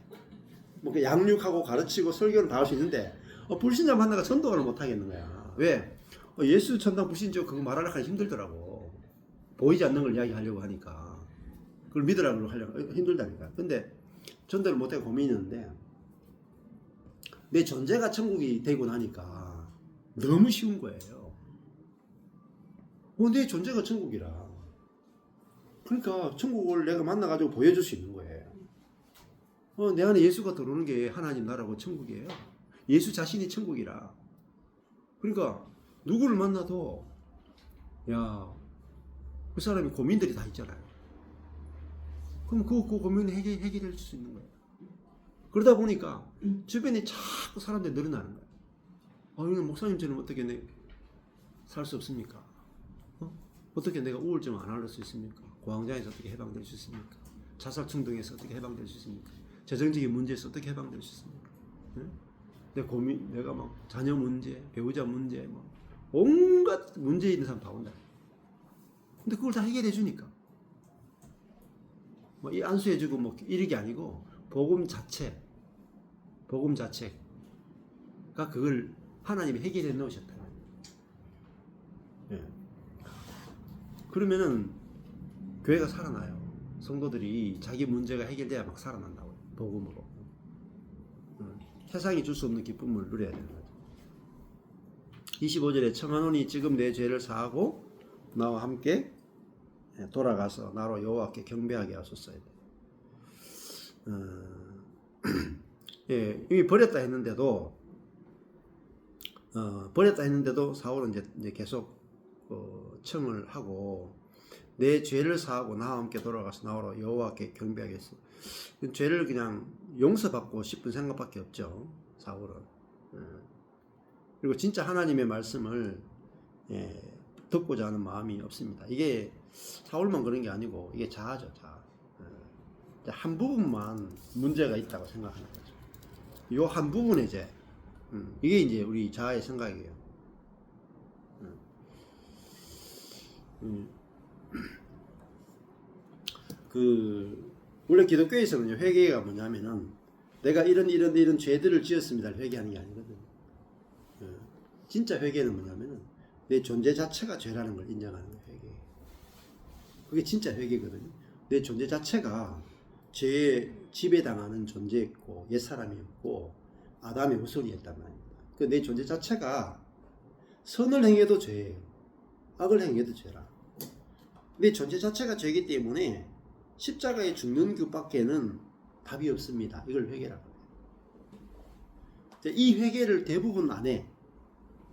뭐 양육하고 가르치고 설교를 다 할 수 있는데 불신자 만나가 전도를 못하겠는 거야. 왜? 예수 천당 불신자 그거 말하려고 하기 힘들더라고. 보이지 않는 걸 이야기하려고 하니까 그걸 믿으라고 하려고 힘들다니까. 근데 전도를 못하고 고민이었는데 내 존재가 천국이 되고 나니까 너무 쉬운 거예요. 내 존재가 천국이라. 그러니까 천국을 내가 만나가지고 보여줄 수 있는 거예요. 내 안에 예수가 들어오는 게 하나님 나라고 천국이에요. 예수 자신이 천국이라. 그러니까 누구를 만나도 그 사람이 고민들이 다 있잖아요. 그럼 그 고민을 해결해 줄 수 있는 거예요. 그러다 보니까 주변에 자꾸 사람들이 늘어나는 거예요. 이건 목사님처럼 어떻게 살 수 없습니까? 어떻게 내가 우울증 안 앓을 수 있습니까? 고황장애에서 어떻게 해방될 수 있습니까? 자살 충동에서 어떻게 해방될 수 있습니까? 재정적인 문제에서 어떻게 해방될 수 있습니까? 내 고민, 내가 막 자녀 문제, 배우자 문제, 막 온갖 문제 있는 사람 다 온다. 근데 그걸 다 해결해 주니까. 이 안수해주고 이런 아니고 복음 자체가 그걸 하나님이 해결해 놓으셨다. 그러면은 교회가 살아나요. 성도들이 자기 문제가 해결돼야 막 살아난다고요. 복음으로. 세상이 줄 수 없는 기쁨을 누려야 되는 거죠. 25절에 청하노니 지금 내 죄를 사하고 나와 함께 돌아가서 나로 여호와께 경배하게 하소서. 이미 버렸다 했는데도 사울은 이제 계속 청을 하고 내 죄를 사하고 나와 함께 돌아가서 나로 여호와께 경배하겠어. 죄를 그냥 용서받고 싶은 생각밖에 없죠, 사울은. 그리고 진짜 하나님의 말씀을 듣고자 하는 마음이 없습니다. 이게 사울만 그런 게 아니고 이게 자아죠, 자아. 한 부분만 문제가 있다고 생각하는 거죠. 요 한 부분에 이게 이제 우리 자아의 생각이에요. 원래 기독교에서는 회개가 뭐냐면은 내가 이런 죄들을 지었습니다 회개하는 게 아니거든요. 진짜 회개는 뭐냐면은 내 존재 자체가 죄라는 걸 인정하는 게 회개예요. 그게 진짜 회개거든요. 내 존재 자체가 죄에 지배당하는 존재였고 옛사람이었고 아담의 후손이었단 말입니다. 내 존재 자체가 선을 행해도 죄예요. 악을 행해도 죄라. 내 존재 자체가 죄이기 때문에 십자가에 죽는 것밖에는 답이 없습니다. 이걸 회개라고 해요. 이 회개를 대부분 안 해.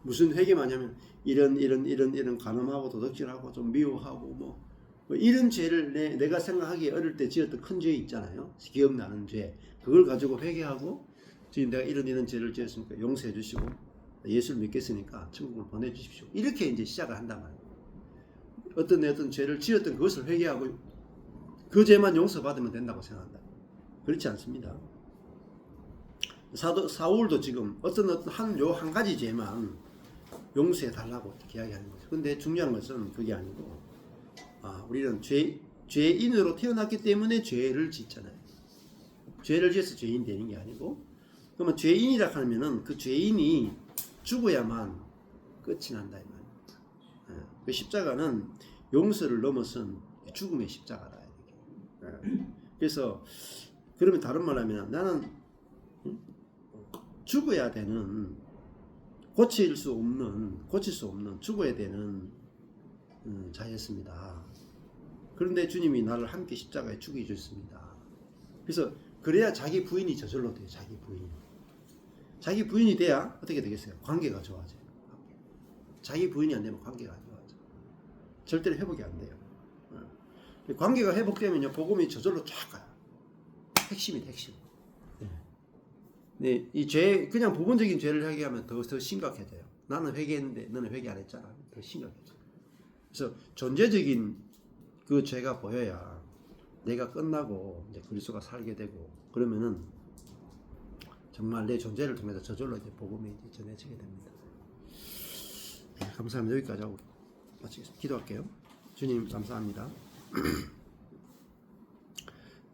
무슨 회개만 하냐면 이런 간음하고 도둑질하고 좀 미워하고 뭐 이런 죄를 내가 생각하기에 어릴 때 지었던 큰 죄 있잖아요. 기억나는 죄. 그걸 가지고 회개하고 지금 내가 이런 죄를 지었으니까 용서해 주시고 예수를 믿겠으니까 천국을 보내주십시오. 이렇게 이제 시작을 한단 말이에요. 어떤 죄를 지었던 그것을 회개하고 그 죄만 용서받으면 된다고 생각한다. 그렇지 않습니다. 사울도 지금 어떤 한 가지 죄만 용서해 달라고 이야기하는 거죠. 근데 중요한 것은 그게 아니고 우리는 죄인으로 태어났기 때문에 죄를 짓잖아요. 죄를 지어서 죄인 되는 게 아니고, 그러면 죄인이라 하면은 그 죄인이 죽어야만 끝이 난다 이 말이에요. 그 십자가는 용서를 넘어선 죽음의 십자가다. 이렇게. 그래서 그러면 다른 말하면 나는 죽어야 되는 고칠 수 없는 죽어야 되는 자였습니다. 그런데 주님이 나를 함께 십자가에 죽여 주셨습니다. 그래서 그래야 자기 부인이 저절로 돼요. 자기 부인이 돼야 어떻게 되겠어요? 관계가 좋아져요. 자기 부인이 안 되면 관계가 안 좋아져. 절대로 회복이 안 돼요. 관계가 회복되면요, 복음이 저절로 쫙 가요. 핵심. 네, 이 죄, 그냥 부분적인 죄를 회개하면 더 심각해져요. 나는 회개했는데 너는 회개 안 했잖아. 더 심각해져. 그래서 존재적인 그 죄가 보여야 내가 끝나고 이제 그리스도가 살게 되고 그러면은 정말 내 존재를 통해서 저절로 이제 복음이 이제 전해지게 됩니다. 네, 감사합니다. 여기까지 하고 마치겠습니다. 기도할게요. 주님 감사합니다.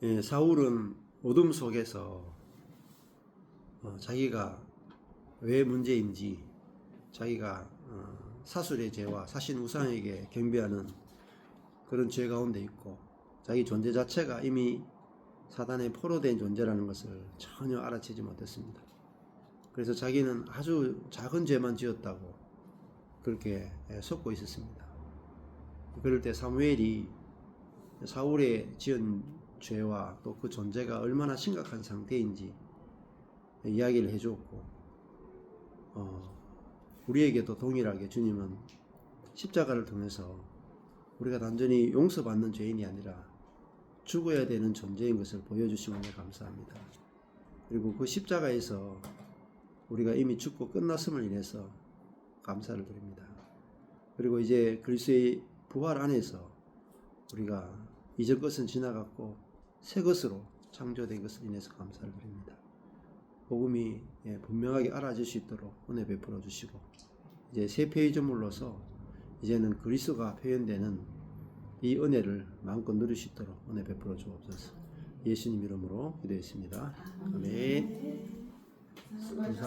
예, 사울은 어둠 속에서 자기가 왜 문제인지 자기가 사술의 죄와 사신 우상에게 경배하는 그런 죄 가운데 있고 자기 존재 자체가 이미 사단에 포로된 존재라는 것을 전혀 알아채지 못했습니다. 그래서 자기는 아주 작은 죄만 지었다고 그렇게 속고 있었습니다. 그럴 때 사무엘이 사울의 지은 죄와 또 그 존재가 얼마나 심각한 상태인지 이야기를 해주었고 우리에게도 동일하게 주님은 십자가를 통해서 우리가 단전히 용서받는 죄인이 아니라 죽어야 되는 존재인 것을 보여주시고 감사합니다. 그리고 그 십자가에서 우리가 이미 죽고 끝났음을 인해서 감사를 드립니다. 그리고 이제 그리스도의 부활 안에서 우리가 이전 것은 지나갔고 새 것으로 창조된 것을 인해서 감사를 드립니다. 복음이 분명하게 알아질 수 있도록 은혜 베풀어 주시고 이제 새 페이지물로서 이제는 그리스도가 표현되는 이 은혜를 마음껏 누릴 수 있도록 은혜 베풀어 주옵소서. 예수님 이름으로 기도했습니다. 아멘. 감사합니다.